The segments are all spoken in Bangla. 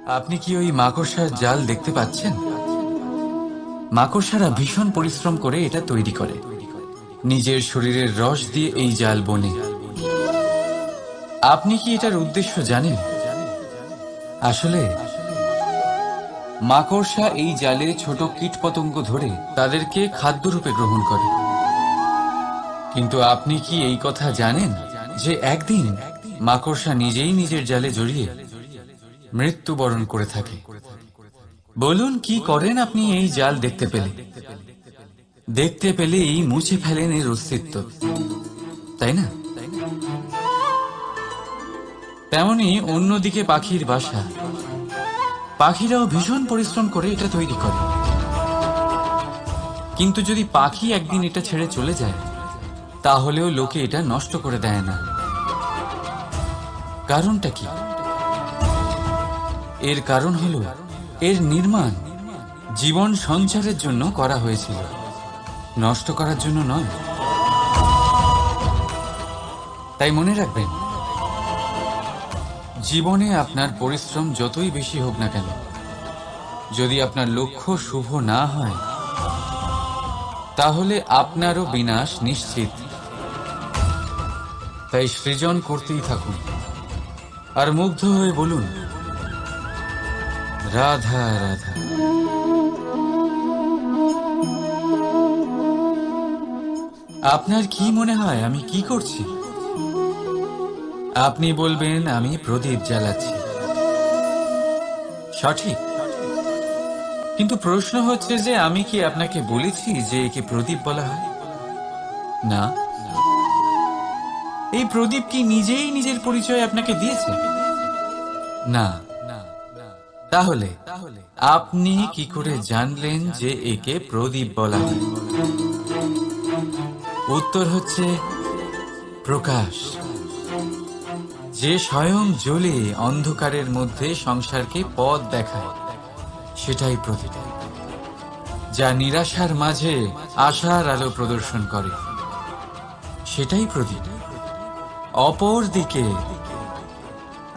আপনি কি ওই মাকড়সার জাল দেখতে পাচ্ছেন? মাকড়সারা ভীষণ পরিশ্রম করে এটা তৈরি করে। নিজের শরীরের রস দিয়ে এই জাল বোনে। আপনি কি এটার উদ্দেশ্য জানেন? আসলে মাকড়সা এই জালে ছোট কীটপতঙ্গ ধরে তাদেরকে খাদ্যরূপে গ্রহণ করে। কিন্তু আপনি কি এই কথা জানেন যে একদিন মাকড়সা নিজেই নিজের জালে জড়িয়ে মৃত্যুবরণ করে থাকে? বলুন, কি করেন আপনি এই জাল দেখতে পেলে? দেখতে পেলেই মুছে ফেলেন এর অস্তিত্ব, তাই না? তেমনি অন্যদিকে পাখির বাসা। পাখিরাও ভীষণ পরিশ্রম করে এটা তৈরি করে। কিন্তু যদি পাখি একদিন এটা ছেড়ে চলে যায়, তাহলেও লোকে এটা নষ্ট করে দেয় না। কারণটা কি? এর কারণ হলো এর নির্মাণ জীবন সঞ্চারের জন্য করা হয়েছিল, নষ্ট করার জন্য নয়। তাই মনে রাখবেন, জীবনে আপনার পরিশ্রম যতই বেশি হোক না কেন, যদি আপনার লক্ষ্য শুভ না হয়, তাহলে আপনারও বিনাশ নিশ্চিত। তাই সৃজন করতেই থাকুন আর মুগ্ধ হয়ে বলুন, রাধা রাধা। আপনার কি মনে হয় আমি কি করছি? আপনি বলবেন আমি প্রদীপ জ্বালাচ্ছি। সঠিক। কিন্তু প্রশ্ন হচ্ছে যে আমি কি আপনাকে বলেছি যে একে প্রদীপ বলা হয়? না। এই প্রদীপ কি নিজেই নিজের পরিচয় আপনাকে দিয়েছে? না। তাহলে আপনি কি করে জানলেন যে একে প্রদীপ বলা হয়? উত্তর হচ্ছে প্রকাশ, যে স্বয়ং জ্বলে অন্ধকারের মধ্যে সংসারকে পথ দেখায়, সেটাই প্রদীপ। যা নিরাশার মাঝে আশার আলো প্রদর্শন করে, সেটাই প্রদীপ। অপর দিকে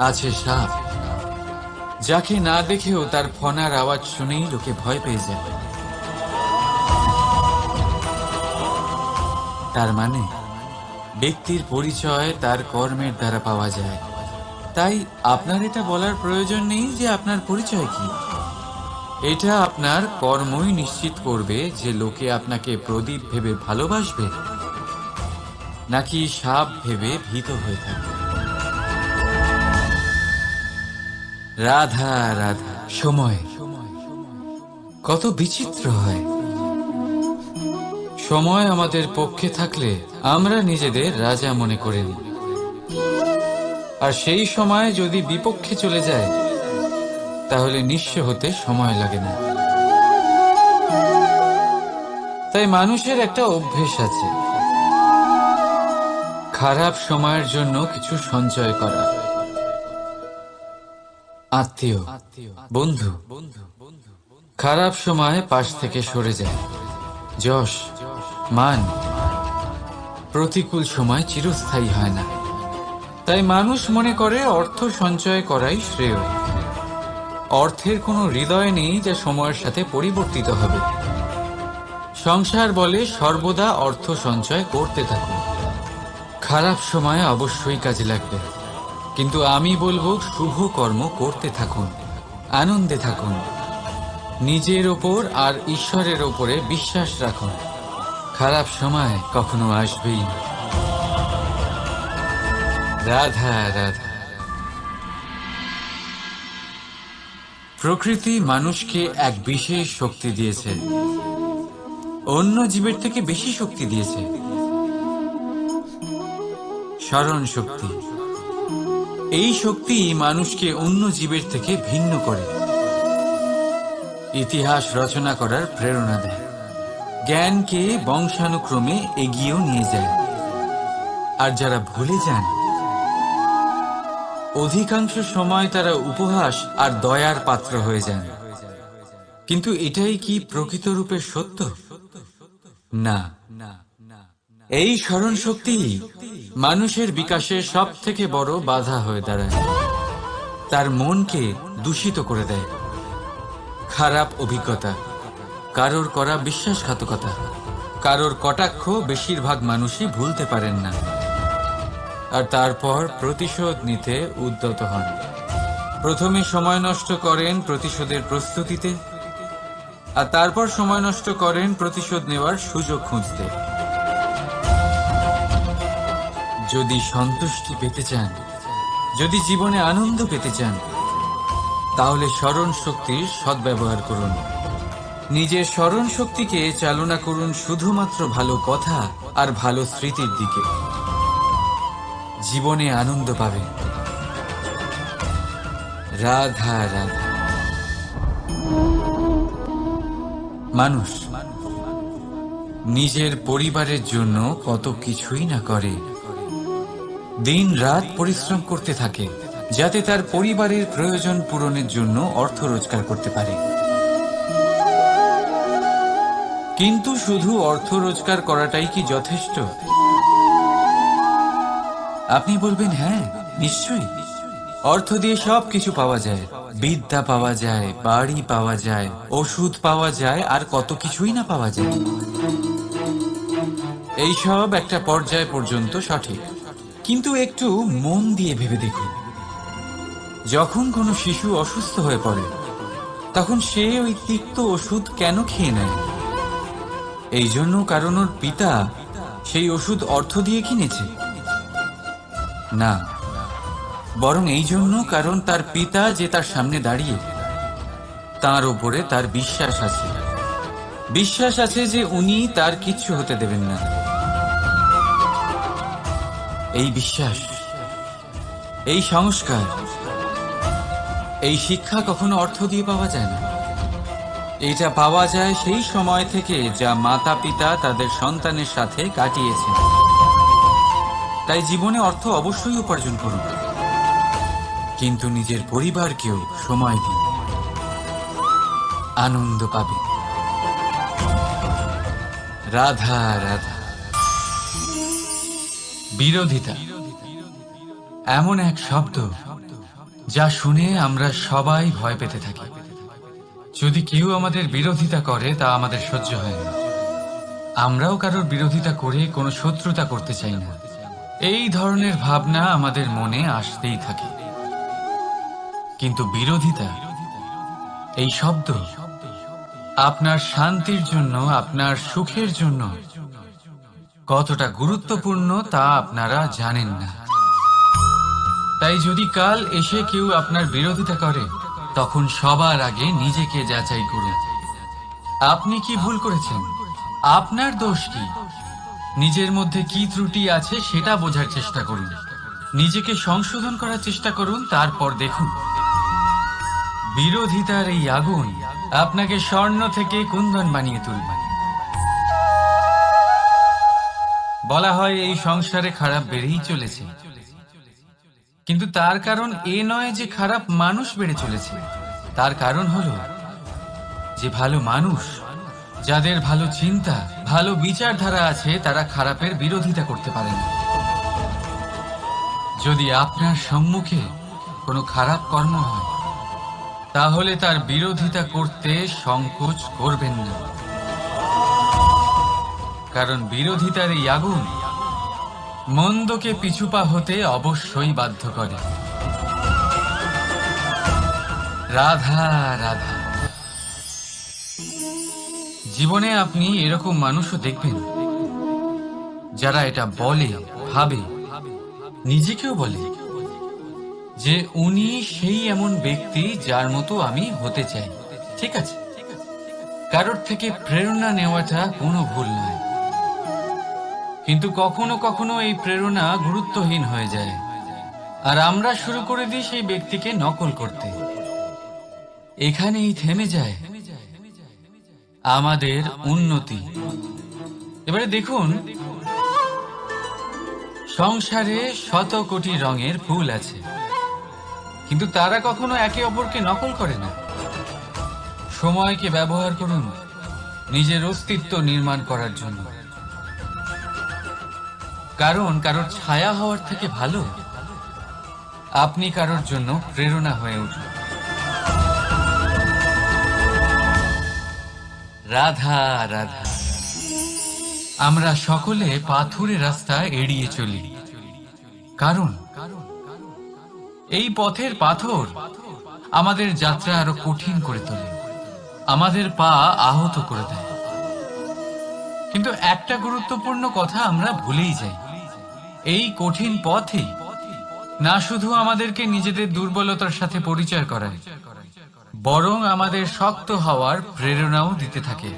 আছে সাপ, যাকে না দেখেও তার ফনার আওয়াজ শুনেই লোকে ভয় পেয়ে যায়। তার মানে ব্যক্তির পরিচয় তার কর্মের দ্বারা পাওয়া যায়। তাই আপনার এটা বলার প্রয়োজন নেই যে আপনার পরিচয় কি। এটা আপনার কর্মই নিশ্চিত করবে যে লোকে আপনাকে প্রদীপ ভেবে ভালোবাসবে, নাকি সাপ ভেবে ভীত হয়ে থাকবে। রাধা রাধা। সময় কত বিচিত্র হয়। সময় আমাদের পক্ষে থাকলে আমরা নিজেদের রাজা মনে করে নিই, আর সেই সময় যদি বিপক্ষে চলে যায়, তাহলে নিঃস্ব হতে সময় লাগে না। তাই মানুষের একটা অভ্যেস আছে, খারাপ সময়ের জন্য কিছু সঞ্চয় করা। আত্মীয়, বন্ধু খারাপ সময় পাশ থেকে সরে যায়। যশ, মান প্রতিকূল সময় চিরস্থায়ী হয় না। তাই মানুষ মনে করে অর্থ সঞ্চয় করাই শ্রেয়। অর্থের কোনো হৃদয় নেই যা সময়ের সাথে পরিবর্তিত হবে। সংসার বলে সর্বদা অর্থ সঞ্চয় করতে থাকুন। খারাপ সময় অবশ্যই কাজে লাগবে, কিন্তু আমি বলবো শুভ কর্ম করতে থাকুন, আনন্দে থাকুন, নিজের ওপর আর ঈশ্বরের ওপরে বিশ্বাস রাখুন। খারাপ সময় কখনো আসবেই না। রাধা রাধা। প্রকৃতি মানুষকে এক বিশেষ শক্তি দিয়েছে, অন্য জীবের থেকে বেশি শক্তি দিয়েছে। স্মরণ শক্তি। এই শক্তি মানুষকে অন্য জীবের থেকে ভিন্ন করে, ইতিহাস রচনা করার প্রেরণা দেয়, জ্ঞানকে বংশানুক্রমে এগিয়েও নিয়ে যায়। আর যারা ভুলে যান, অধিকাংশ সময় তারা উপহাস আর দয়ার পাত্র হয়ে যান। কিন্তু এটাই কি প্রকৃত রূপে সত্য? না। এই স্মরণ শক্তি মানুষের বিকাশের সব থেকে বড় বাধা হয়ে দাঁড়ায়। তার মনকে দূষিত করে দেয়। খারাপ অভিজ্ঞতা, কারোর করা বিশ্বাসঘাতকতা, কারোর কটাক্ষ বেশিরভাগ মানুষই ভুলতে পারেন না, আর তারপর প্রতিশোধ নিতে উদ্যত হন। প্রথমে সময় নষ্ট করেন প্রতিশোধের প্রস্তুতিতে, আর তারপর সময় নষ্ট করেন প্রতিশোধ নেওয়ার সুযোগ খুঁজতে। যদি সন্তুষ্টি পেতে চান, যদি জীবনে আনন্দ পেতে চান, তাহলে স্মরণ শক্তির সদ্ব্যবহার করুন। নিজের স্মরণ শক্তিকে চালনা করুন শুধুমাত্র ভালো কথা আর ভালো স্মৃতির দিকে। জীবনে আনন্দ পাবেন। রাধা রাধা। মানুষ নিজের পরিবারের জন্য কত কিছুই না করে, দিন রাত পরিশ্রম করতে থাকে যাতে তার পরিবারের প্রয়োজন পূরণের জন্য অর্থ রোজগার করতে পারে। কিন্তু শুধু অর্থ রোজগার করাটাই কি যথেষ্ট? আপনি বলবেন, হ্যাঁ নিশ্চয়ই, অর্থ দিয়ে সব কিছু পাওয়া যায়, বিদ্যা পাওয়া যায়, বাড়ি পাওয়া যায়, ওষুধ পাওয়া যায়, আর কত কিছুই না পাওয়া যায়। এইসব একটা পর্যায় পর্যন্ত সঠিক, কিন্তু একটু মন দিয়ে ভেবে দেখুন, যখন কোনো শিশু অসুস্থ হয়ে পড়ে তখন সে ওই তিক্ত ওষুধ কেন খেয়ে নেয়? এই জন্য কারণ ওর পিতা সেই ওষুধ অর্থ দিয়ে কিনেছে? না, বরং এই জন্য কারণ তার পিতা যে তার সামনে দাঁড়িয়ে, তার উপরে তার বিশ্বাস আছে। বিশ্বাস আছে যে উনি তার কিচ্ছু হতে দেবেন না। এই বিশ্বাস, এই সংস্কার, এই শিক্ষা কখনো অর্থ দিয়ে পাওয়া যায় না। এটা পাওয়া যায় সেই সময় থেকে যা মাতা পিতা তাদের সন্তানের সাথে কাটিয়েছেন। তাই জীবনে অর্থ অবশ্যই উপার্জন করুন, কিন্তু নিজের পরিবারকেও সময় দিন, আনন্দ পাবে। রাধা রাধা। বিরোধিতা এমন এক শব্দ যা শুনে আমরা সবাই ভয় পেতে থাকি। যদি কেউ আমাদের বিরোধিতা করে তা আমাদের সহ্য হয় না। আমরাও কারোর বিরোধিতা করে কোনো শত্রুতা করতে চাই না। এই ধরনের ভাবনা আমাদের মনে আসতেই থাকে। কিন্তু বিরোধিতা, এই শব্দ আপনার শান্তির জন্য, আপনার সুখের জন্য কতটা গুরুত্বপূর্ণ তা আপনারা জানেন না। তাই যদি কাল এসে কেউ আপনার বিরোধিতা করে, তখন সবার আগে নিজেকে যাচাই করুন। আপনি কি ভুল করেছেন? আপনার দোষ কি? নিজের মধ্যে কি ত্রুটি আছে সেটা বোঝার চেষ্টা করুন, নিজেকে সংশোধন করার চেষ্টা করুন, তারপর দেখুন বিরোধিতার এই আগুন আপনাকে স্বর্ণ থেকে কুন্দন বানিয়ে তুলবে। বলা হয় এই সংসারে খারাপ বেড়েই চলেছে, কিন্তু তার কারণ এ নয় যে খারাপ মানুষ বেড়ে চলেছে। তার কারণ হলো যে ভালো মানুষ, যাদের ভালো চিন্তা, ভালো বিচারধারা আছে, তারা খারাপের বিরোধিতা করতে পারে না। যদি আপনার সম্মুখে কোনো খারাপ কর্ম হয়, তাহলে তার বিরোধিতা করতে সংকোচ করবেন না, কারণ বিরোধিতার এই আগুন মন্দকে পিছুপা হতে অবশ্যই বাধ্য করে। রাধা রাধা। জীবনে আপনি এরকম মানুষও দেখবেন যারা এটা বলে, ভাবে, নিজেকেও বলে যে উনি সেই এমন ব্যক্তি যার মতো আমি হতে চাই। ঠিক আছে, কারোর থেকে প্রেরণা নেওয়াটা কোনো ভুল নয়, কিন্তু কখনো কখনো এই প্রেরণা গুরুত্বহীন হয়ে যায়, আর আমরা শুরু করে দিই সেই ব্যক্তিকে নকল করতে। এখানেই থেমে যায় আমাদের উন্নতি। এবারে দেখুন, সংসারে শত কোটি রঙের ফুল আছে, কিন্তু তারা কখনো একে অপরকে নকল করে না। সময়কে ব্যবহার করুন নিজের অস্তিত্ব নির্মাণ করার জন্য, কারণ কারোর ছায়া হওয়ার থেকে ভালো আপনি কারোর জন্য প্রেরণা হয়ে উঠুন। রাধা রাধা। আমরা সকলে পাথুরে রাস্তা এড়িয়ে চলি, কারণ এই পথের পাথর আমাদের যাত্রা আরো কঠিন করে তোলে, আমাদের পা আহত করে দেয়। কিন্তু একটা গুরুত্বপূর্ণ কথা আমরা ভুলেই যাই, এই কঠিন পথই না শুধু আমাদেরকে নিজেদের দুর্বলতার সাথে পরিচয় করায়, বরং আমাদের শক্ত হওয়ার প্রেরণাও দিতে থাকে।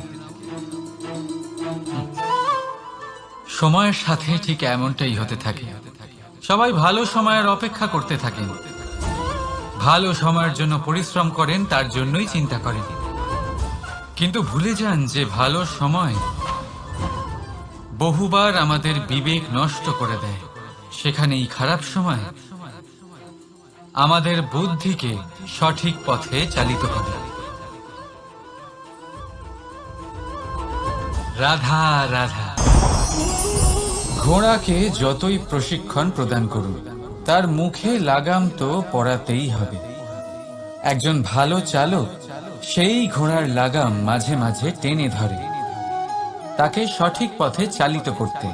সময়ের সাথে ঠিক এমনটাই হতে থাকে। সবাই ভালো সময়ের অপেক্ষা করতে থাকেন, ভালো সময়ের জন্য পরিশ্রম করেন, তার জন্যই চিন্তা করেন, কিন্তু ভুলে যান যে ভালো সময় বহুবার আমাদের বিবেক নষ্ট করে দেয়। সেখানেই খারাপ সময় আমাদের বুদ্ধিকে সঠিক পথে চালিত করে। রাধা রাধা। ঘোড়াকে যতই প্রশিক্ষণ প্রদান করুন, তার মুখে লাগাম তো পরাতেই হবে। একজন ভালো চালক সেই ঘোড়ার লাগাম মাঝে মাঝে টেনে ধরে, তাকে সঠিক পথে চালিত করতে,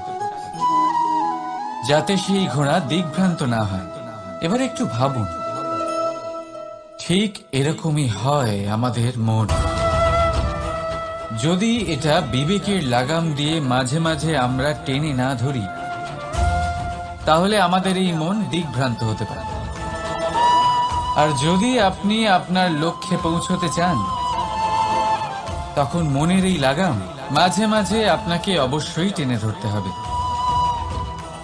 যাতে সেই ঘোড়া দিকভ্রান্ত না হয়। এবার একটু ভাবুন, ঠিক এরকমই হয় আমাদের মন। যদি এটা বিবেকের লাগাম দিয়ে মাঝে মাঝে আমরা টেনে না ধরি, তাহলে আমাদের এই মন দিকভ্রান্ত হতে পারে। আর যদি আপনি আপনার লক্ষ্যে পৌঁছতে চান, তখন মনের এই লাগাম মাঝে মাঝে আপনাকে অবশ্যই টেনে ধরতে হবে,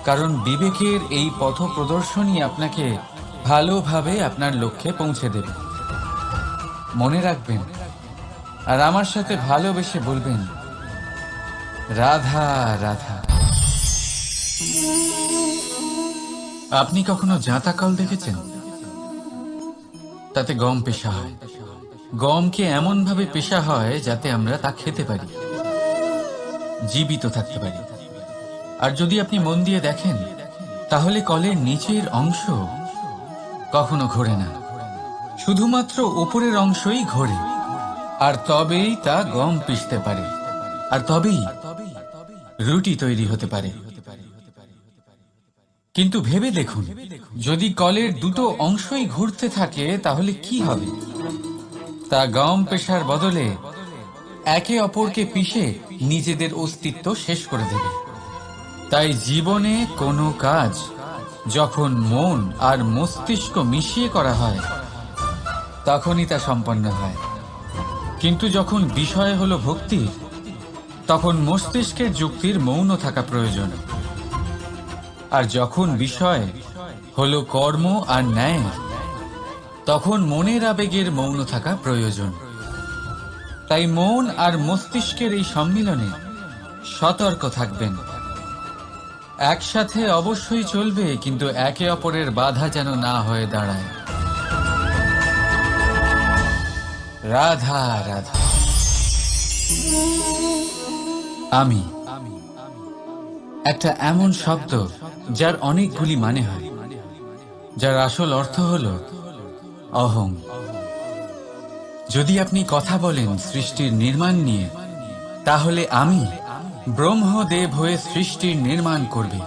কারণ বিবেকের এই পথ প্রদর্শনই আপনাকে ভালোভাবে আপনার লক্ষ্যে পৌঁছে দেবে। মনে রাখবেন, আর আমার সাথে ভালোবেসে বলবেন, রাধা রাধা। আপনি কখনো জাঁতা কল দেখেছেন? তাতে গম পেশা হয়। গমকে এমন ভাবে পেশা হয় যাতে আমরা তা খেতে পারি, জীবিত থাকতে পারি। আর যদি আপনি মন দিয়ে দেখেন, তাহলে কলের নিচের অংশ কখনো ঘোরে না, শুধুমাত্র উপরের অংশই ঘোরে। আর তবেই তা গম পিষতে পারে, আর তবেই রুটি তৈরি হতে পারে। কিন্তু ভেবে দেখুন, যদি কলের দুটো অংশই ঘুরতে থাকে, তাহলে কি হবে? তা গম পেশার বদলে একে অপরকে পিষে নিজেদের অস্তিত্ব শেষ করে দেবে। তাই জীবনে কোনো কাজ যখন মন আর মস্তিষ্ক মিশিয়ে করা হয়, তখনই তা সম্পন্ন হয়। কিন্তু যখন বিষয় হলো ভক্তি, তখন মস্তিষ্কের যুক্তির মৌন থাকা প্রয়োজন। আর যখন বিষয় হলো কর্ম আর ন্যায়, তখন মনের আবেগের মৌন থাকা প্রয়োজন। তাই মন আর মস্তিষ্কের এই সম্মিলনে সতর্ক থাকবেন। একসাথে অবশ্যই চলবে, কিন্তু একে অপরের বাধা যেন না হয়ে দাঁড়ায়। রাধা রাধা। আমি একটা এমন শব্দ যার অনেকগুলি মানে হয়, যার আসল অর্থ হল অহং। যদি আপনি কথা বলেন সৃষ্টির নির্মাণ নিয়ে, তাহলে আমি ব্রহ্মদেব হয়ে সৃষ্টির নির্মাণ করবে।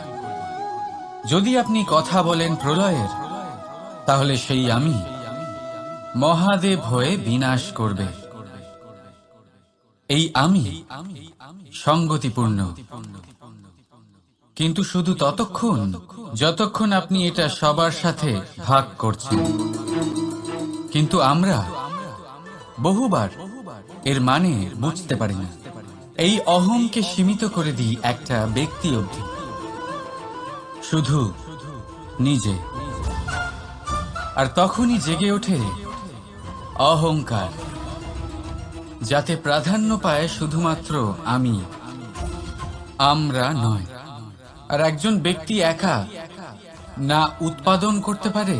যদি আপনি কথা বলেন প্রলয়ের, তাহলে সেই আমি মহাদেব হয়ে বিনাশ করবে। এই আমি সঙ্গতিপূর্ণ, কিন্তু শুধু ততক্ষণ যতক্ষণ আপনি এটা সবার সাথে ভাগ করছেন। কিন্তু আমরা বহুবার এর মানে বুঝতে পারি না। এই অহংকে সীমিত করে দিই একটা ব্যক্তি অবধি, শুধু নিজে। আর তখনই জেগে ওঠে অহংকার, যাতে প্রাধান্য পায় শুধুমাত্র আমি, আমরা নয়। আর একজন ব্যক্তি একা না উৎপাদন করতে পারে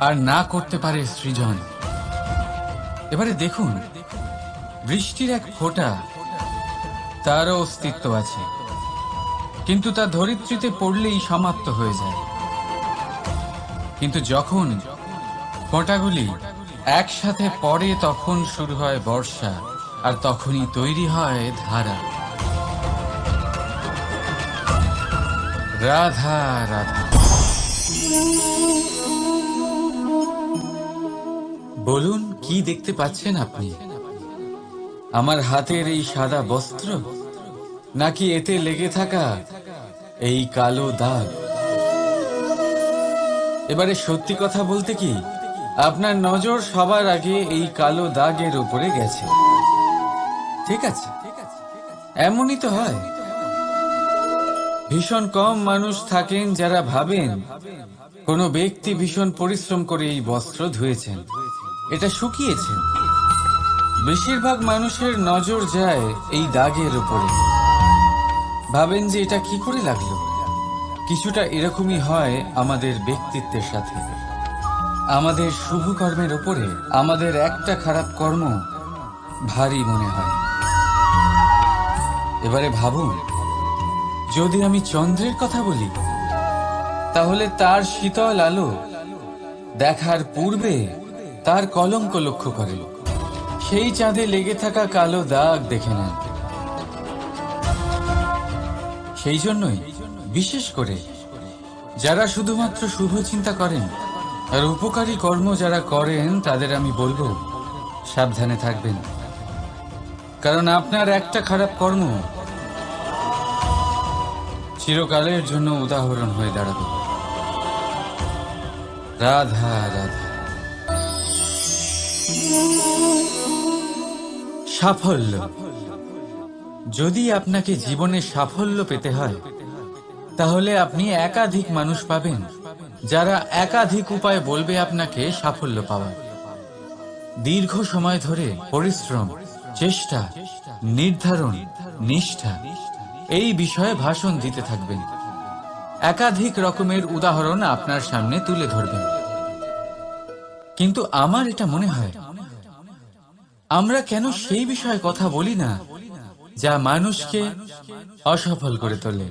আর না করতে পারে সৃজন। এবারে দেখুন, বৃষ্টির এক ফোঁটা, তারও অস্তিত্ব আছে, কিন্তু তা ধরিত্রীতে পড়লেই সমাপ্ত হয়ে যায়। কিন্তু যখন ফোঁটাগুলি একসাথে পড়ে তখন শুরু হয় বর্ষা, আর তখনই তৈরি হয় ধারা। রাধা রাধা। বলুন, কি দেখতে পাচ্ছেন আপনি? আমার হাতের এই সাদা বস্ত্র, নাকি এতে লেগে থাকা এই কালো দাগ? এবারে সত্যি কথা বলতে কি, আপনার নজর সবার আগে এই কালো দাগের উপরে গেছে। ঠিক আছে, এমনই তো হয়। ভীষণ কম মানুষ থাকেন যারা ভাবেন কোনো ব্যক্তি ভীষণ পরিশ্রম করে এই বস্ত্র ধুয়েছেন, এটা শুকিয়েছেন। বেশিরভাগ মানুষের নজর যায় এই দাগের উপরে, ভাবেন যে এটা কি করে লাগলো। কিছুটা এরকমই হয় আমাদের ব্যক্তিত্বের সাথে। আমাদের শুভ কর্মের উপরে আমাদের একটা খারাপ কর্ম ভারী মনে হয়। এবারে ভাবুন, যদি আমি চন্দ্রের কথা বলি, তাহলে তার শীতল আলো দেখার পূর্বে তার কলঙ্ক লক্ষ্য করে সেই চাঁদে লেগে থাকা কালো দাগ দেখে নেন। সেই জন্যই বিশেষ করে যারা শুধুমাত্র শুভ চিন্তা করেন আর উপকারী কর্ম যারা করেন, তাদের আমি বলবো সাবধানে থাকবেন। কারণ আপনার একটা খারাপ কর্ম চিরকালের জন্য উদাহরণ হয়ে দাঁড়াবে। রাধা রাধা। সাফল্য। যদি আপনাকে জীবনে সাফল্য পেতে হয়, তাহলে আপনি একাধিক মানুষ পাবেন যারা একাধিক উপায় বলবে আপনাকে সাফল্য পাওয়ার। দীর্ঘ সময় ধরে পরিশ্রম, চেষ্টা, নির্ধারণ, নিষ্ঠা এই বিষয়ে ভাষণ দিতে থাকবেন। একাধিক রকমের উদাহরণ আপনার সামনে তুলে ধরবেন। কিন্তু আমার এটা মনে হয়, আমরা কেন সেই বিষয়ে কথা বলি না যা মানুষকে অসফল করে তোলে?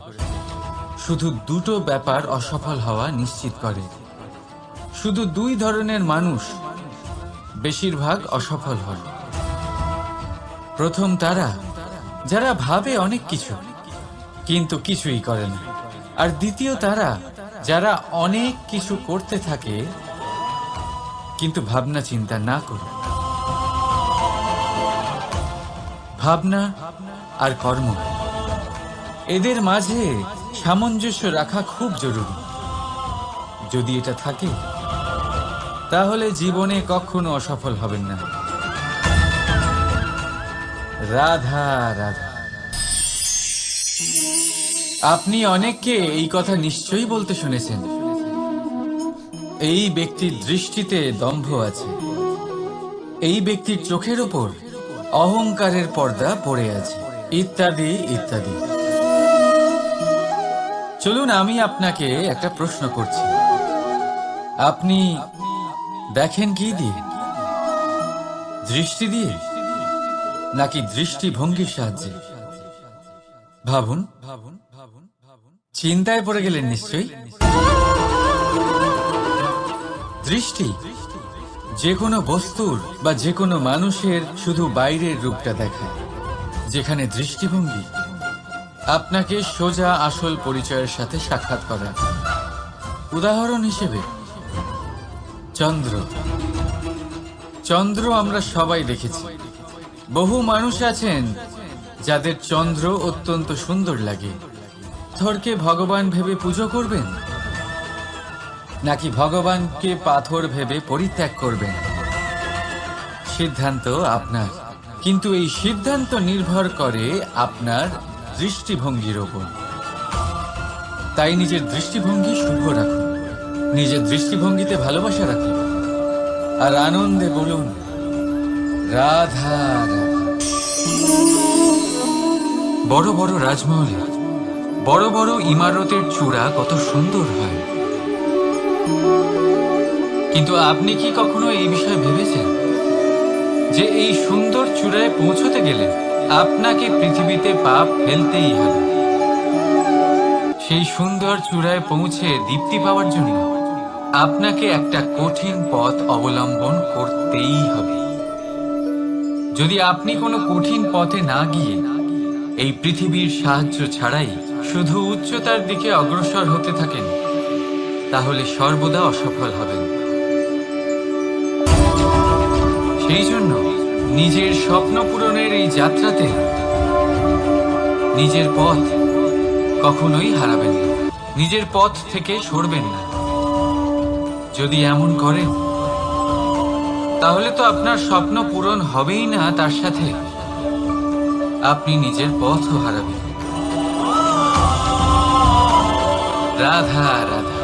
শুধু দুটো ব্যাপার অসফল হওয়া নিশ্চিত করে। শুধু দুই ধরনের মানুষ বেশিরভাগ অসফল হয়। প্রথম তারা যারা ভাবে অনেক কিছু কিন্তু কিছুই করে না, আর দ্বিতীয় তারা যারা অনেক কিছু করতে থাকে কিন্তু ভাবনা চিন্তা না করে। ভাবনা আর কর্ম, এদের মাঝে সামঞ্জস্য রাখা খুব জরুরি। যদি এটা থাকে, তাহলে জীবনে কখনো অসফল হবেন না। রাধা রাধা। আপনি অনেককে এই কথা নিশ্চয়ই বলতে শুনেছেন, এই ব্যক্তির দৃষ্টিতে দম্ভ আছে, এই ব্যক্তির চোখের ওপর অহংকারের পর্দা পড়ে আছে, ইত্যাদি ইত্যাদি। চলুন, আমি আপনাকে একটা প্রশ্ন করছি। আপনি দেখেন কি দিয়ে? দৃষ্টি দিয়ে নাকি দৃষ্টিভঙ্গির সাহায্যে? ভাবুন ভাবুন ভাবুন ভাবুন। চিন্তায় পড়ে গেলেন নিশ্চয়ই। দৃষ্টি যে কোনো বস্তুর বা যে কোনো মানুষের শুধু বাইরের রূপটা দেখায়, যেখানে দৃষ্টিভঙ্গি আপনাকে সোজা আসল পরিচয়ের সাথে সাক্ষাৎ করায়। উদাহরণ হিসেবে চন্দ্র। চন্দ্র আমরা সবাই দেখেছি। বহু মানুষ আছেন যাদের চন্দ্র অত্যন্ত সুন্দর লাগে। পাথরকে ভগবান ভেবে পুজো করবেন নাকি ভগবানকে পাথর ভেবে পরিত্যাগ করবেন, সিদ্ধান্ত আপনার। কিন্তু এই সিদ্ধান্ত নির্ভর করে আপনার দৃষ্টিভঙ্গির ওপর। তাই নিজের দৃষ্টিভঙ্গি শুভ রাখুন, নিজের দৃষ্টিভঙ্গিতে ভালোবাসা রাখুন, আর আনন্দে বলুন রাধা রাধা। বড় বড় রাজমহলে বড় বড় ইমারতের চূড়া কত সুন্দর হয়, কিন্তু আপনি কি কখনো এই বিষয়ে ভেবেছেন যে এই সুন্দর চূড়ায় পৌঁছতে গেলে আপনাকে পৃথিবীতে পাপ ফেলতেই হবে? সেই সুন্দর চূড়ায় পৌঁছে দীপ্তি পাওয়ার জন্য আপনাকে একটা কঠিন পথ অবলম্বন করতেই হবে। যদি আপনি কোনো কঠিন পথে না গিয়ে এই পৃথিবীর সাহায্য ছাড়াই শুধু উচ্চতার দিকে অগ্রসর হতে থাকেন, তাহলে সর্বদা অসফল হবেন। সেই জন্য নিজের স্বপ্ন পূরণের এই যাত্রাতে নিজের পথ কখনোই হারাবেন না, নিজের পথ থেকে সরবেন না। যদি এমন করেন, তাহলে তো আপনার স্বপ্ন পূরণ হবেই না, তার সাথে আপনি নিজের পথও হারাবেন। রাধা রাধা।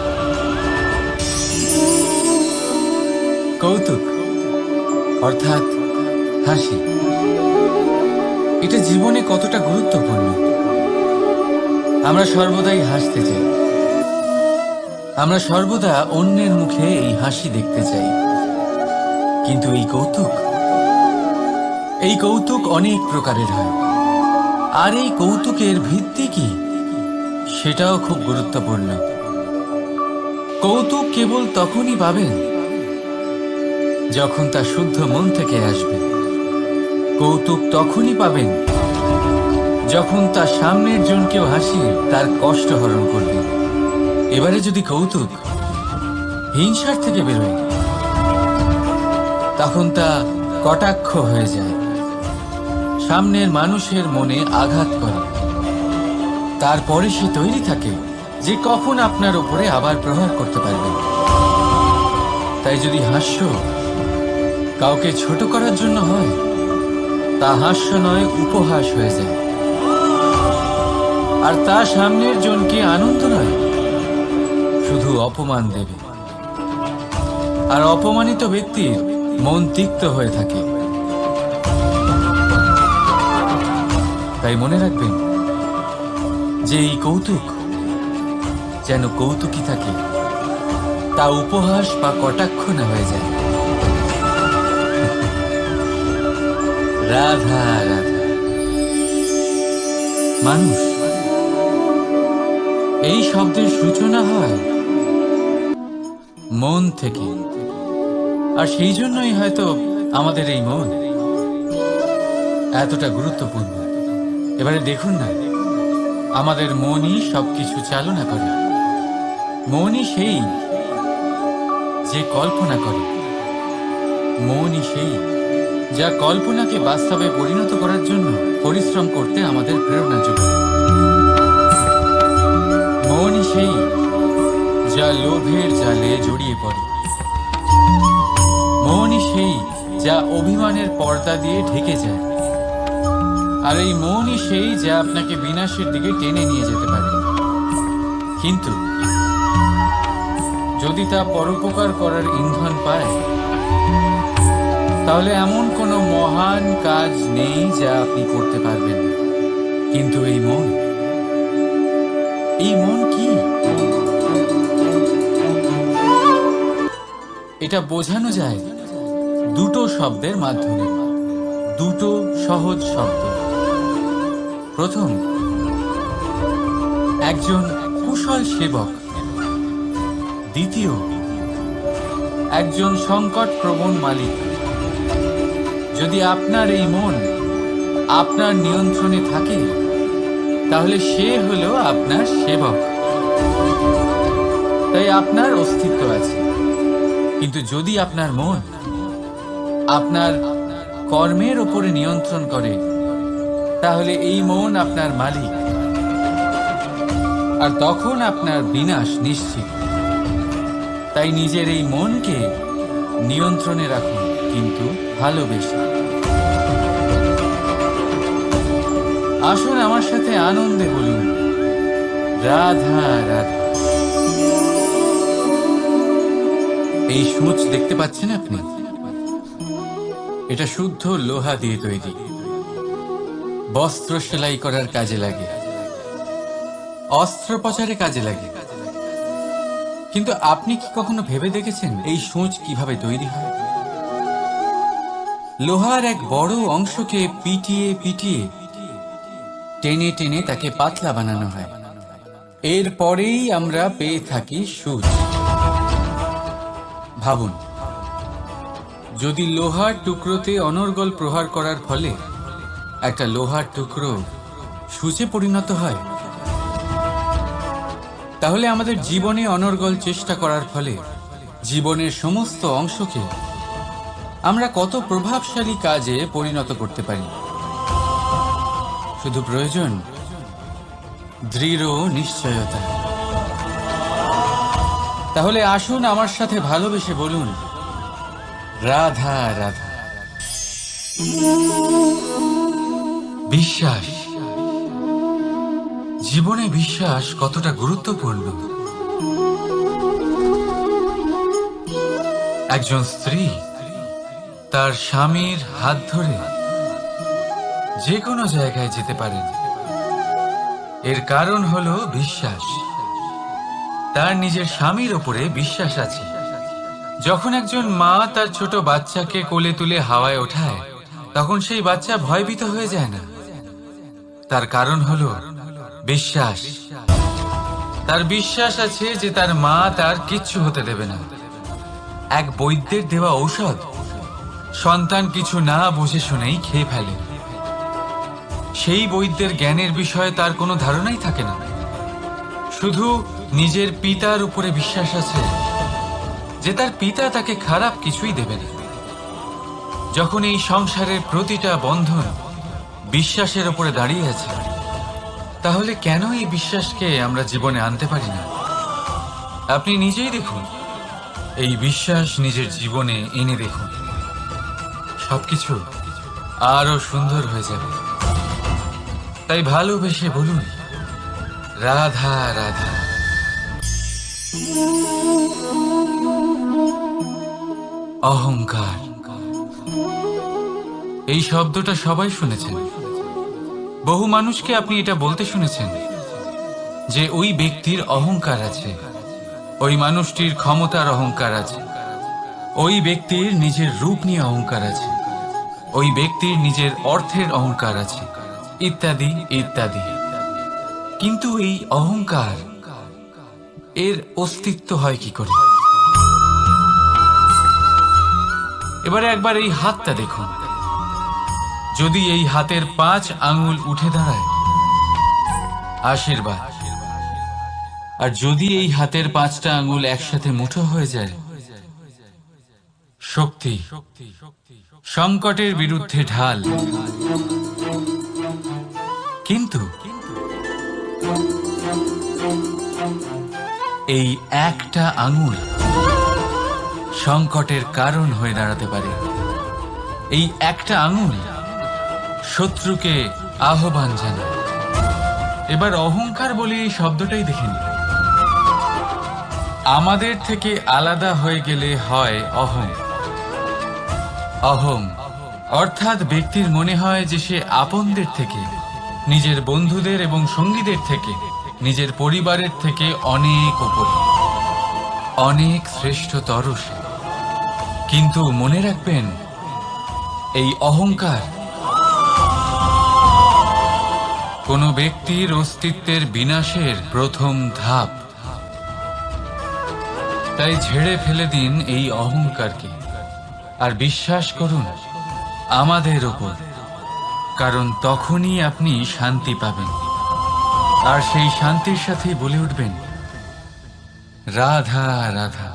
কৌতুক অর্থাৎ হাসি, এটা জীবনে কতটা গুরুত্বপূর্ণ। আমরা সর্বদাই হাসতে চাই, আমরা সর্বদা অন্যের মুখে এই হাসি দেখতে চাই। কিন্তু এই কৌতুক অনেক প্রকারের হয়। আর এই কৌতুকের ভিত্তি কি, সেটাও খুব গুরুত্বপূর্ণ। কৌতুক কেবল তখনই পাবেন যখন তা শুদ্ধ মন থেকে আসবে। কৌতুক তখনই পাবেন যখন তা সামনের জনকেও হাসিয়ে তার কষ্ট হরণ করবে। এবারে যদি কৌতুক হিংসার থেকে বেরোয়, তখন তা কটাক্ষ হয়ে যায়, সামনের মানুষের মনে আঘাত করে। তারপরে সে তৈরি থাকে যে কখন আপনার উপরে আবার প্রহার করতে পারবে। তাই যদি হাস্য কাউকে ছোট করার জন্য হয়, তা হাস্য নয়, উপহাস হয়ে যায়। আর তা সামনের জনকে আনন্দ নয়, শুধু অপমান দেবে। আর অপমানিত ব্যক্তির মন তিক্ত হয়ে থাকে। তাই মনে রাখবেন যে এই কৌতুক যেন কৌতুকই থাকে, তা উপহাস বা কটাক্ষ না হয়ে যায়। রাধা রাধা। মানুষ এই শব্দের সূচনা হয় মন থেকে। আর সেই জন্যই হয়তো আমাদের এই মন এতটা গুরুত্বপূর্ণ। এবারে দেখুন না, আমাদের মনই সবকিছু চালনা করে। মনই সেই যে কল্পনা করে, মনই সেই যা কল্পনাকে বাস্তবে পরিণত করার জন্য পরিশ্রম করতে আমাদের প্রেরণা যোগায়। মনই সেই যা লোভের জালে জড়িয়ে পড়ে। মনই সেই যা অভিমানের পর্দা দিয়ে ঢেকে যায়। আর এই মনই সেই যা আপনাকে বিনাশের দিকে টেনে নিয়ে যেতে পারে। কিন্তু যদি তা পরোপকার করার ইন্ধন পায়, তাহলে এমন কোনো মহান কাজ নেই যা আপনি করতে পারবেন না। কিন্তু এই মন কি? এটা বোঝানো যায় দুটো শব্দের মাধ্যমে, দুটো সহজ শব্দ। প্রথম, একজন কুশল সেবক। দ্বিতীয়, একজন সংকট প্রবণ মালিক। যদি আপনার এই মন আপনার নিয়ন্ত্রণে থাকে, তাহলে সে হলো আপনার সেবক। তাই আপনার অস্তিত্ব আছে। কিন্তু যদি আপনার মন আপনার কর্মের উপরে নিয়ন্ত্রণ করে, তাহলে এই মন আপনার মালিক। আর তখন আপনার বিনাশ নিশ্চিত। তাই নিজের এই মনকে নিয়ন্ত্রণে রাখুন, কিন্তু ভালোবেসে। আসুন আমার সাথে আনন্দে বলুন, রাধা রাধা। এই সূঁচ দেখতে পাচ্ছেন আপনি? এটা শুদ্ধ লোহা দিয়ে তৈরি। বস্ত্র সেলাই করার কাজে লাগে, অস্ত্রোপচারে কাজে লাগে। কিন্তু আপনি কি কখনো ভেবে দেখেছেন এই সূঁচ কিভাবে তৈরি হয়? লোহার এক বড় অংশকে পিটিয়ে পিটিয়ে টেনে টেনে তাকে পাতলা বানানো হয়। এরপরেই আমরা পেয়ে থাকি সূঁচ। ভাবুন, যদি লোহার টুকরোতে অনর্গল প্রহার করার ফলে একটা লোহার টুকরো সূচে পরিণত হয়, তাহলে আমাদের জীবনে অনর্গল চেষ্টা করার ফলে জীবনের সমস্ত অংশকে আমরা কত প্রভাবশালী কাজে পরিণত করতে পারি। শুধু প্রয়োজন দৃঢ় নিশ্চয়তা। তাহলে আসুন আমার সাথে ভালোবেসে বলুন, রাধা রাধা। বিশ্বাস, জীবনে বিশ্বাস কতটা গুরুত্বপূর্ণ। একজন স্ত্রী তার স্বামীর হাত ধরে যে কোনো জায়গায় যেতে পারেন, এর কারণ হলো বিশ্বাস। তার নিজের স্বামীর ওপরে বিশ্বাস আছে। যখন একজন মা তার ছোট বাচ্চাকে কোলে তুলে হাওয়ায় ওঠায়, তখন সেই বাচ্চা ভয়ভীত হয়ে যায় না। তার কারণ হলো বিশ্বাস। তার বিশ্বাস আছে যে তার মা তার কিচ্ছু হতে দেবে না। এক বৈদ্যের দেওয়া ঔষধ সন্তান কিছু না বুঝে শুনেই খেয়ে ফেলে। সেই বৈদ্যের জ্ঞানের বিষয়ে তার কোনো ধারণাই থাকে না। শুধু নিজের পিতার উপরে বিশ্বাস আছে যে তার পিতা তাকে খারাপ কিছুই দেবে না। যখন এই সংসারের প্রতিটা বন্ধন বিশ্বাসের উপরে দাঁড়িয়ে আছে, তাহলে কেন এই বিশ্বাসকে আমরা জীবনে আনতে পারি না? আপনি নিজেই দেখুন, এই বিশ্বাস নিজের জীবনে এনে দেখুন, সবকিছু আরো সুন্দর হয়ে যাবে। তাই ভালোবেসে বলুন, রাধা রাধা। অহংকার, এই শব্দটা সবাই শুনেছেন। বহু মানুষকে আপনি এটা বলতে শুনেছেন যে ওই ব্যক্তির অহংকার আছে, ওই মানুষটির ক্ষমতার অহংকার আছে, ওই ব্যক্তির নিজের রূপ নিয়ে অহংকার আছে, ওই ব্যক্তির নিজের অর্থের অহংকার আছে, ইত্যাদি ইত্যাদি। কিন্তু এই অহংকার, এর অস্তিত্ব হয় কি করে? এবারে একবার এই হাতটা দেখুন। যদি এই হাতের 5 আঙ্গুল উঠে দাঁড়ায়, আশীর্বাদ। আর যদি এই হাতের 5টা আঙ্গুল একসাথে মুঠো হয়ে যায়, শক্তি। সংকটের বিরুদ্ধে ঢাল। কিন্তু এই একটা আঙ্গুল সংকটের কারণ হয়ে দাঁড়াতে পারে। এই একটা আঙ্গুল শত্রুকে আহ্বান জানায়। এবার অহংকার বলে এই শব্দটাই দেখে নিন। আমাদের থেকে আলাদা হয়ে গেলে হয় অহং। অহং অর্থাৎ ব্যক্তির মনে হয় যে সে আপনদের থেকে, নিজের বন্ধুদের এবং সঙ্গীদের থেকে, নিজের পরিবারের থেকে অনেক উপরে, অনেক শ্রেষ্ঠতর সে। কিন্তু মনে রাখবেন, এই অহংকার কোনো ব্যক্তির অস্তিত্বের বিনাশের প্রথম ধাপ। তাই ঝেড়ে ফেলে দিন এই অহংকারকে, আর বিশ্বাস করুন আমাদের ওপর, কারণ তখনই আপনি শান্তি পাবেন। আর সেই শান্তির সাথে বলে উঠবেন, রাধা রাধা।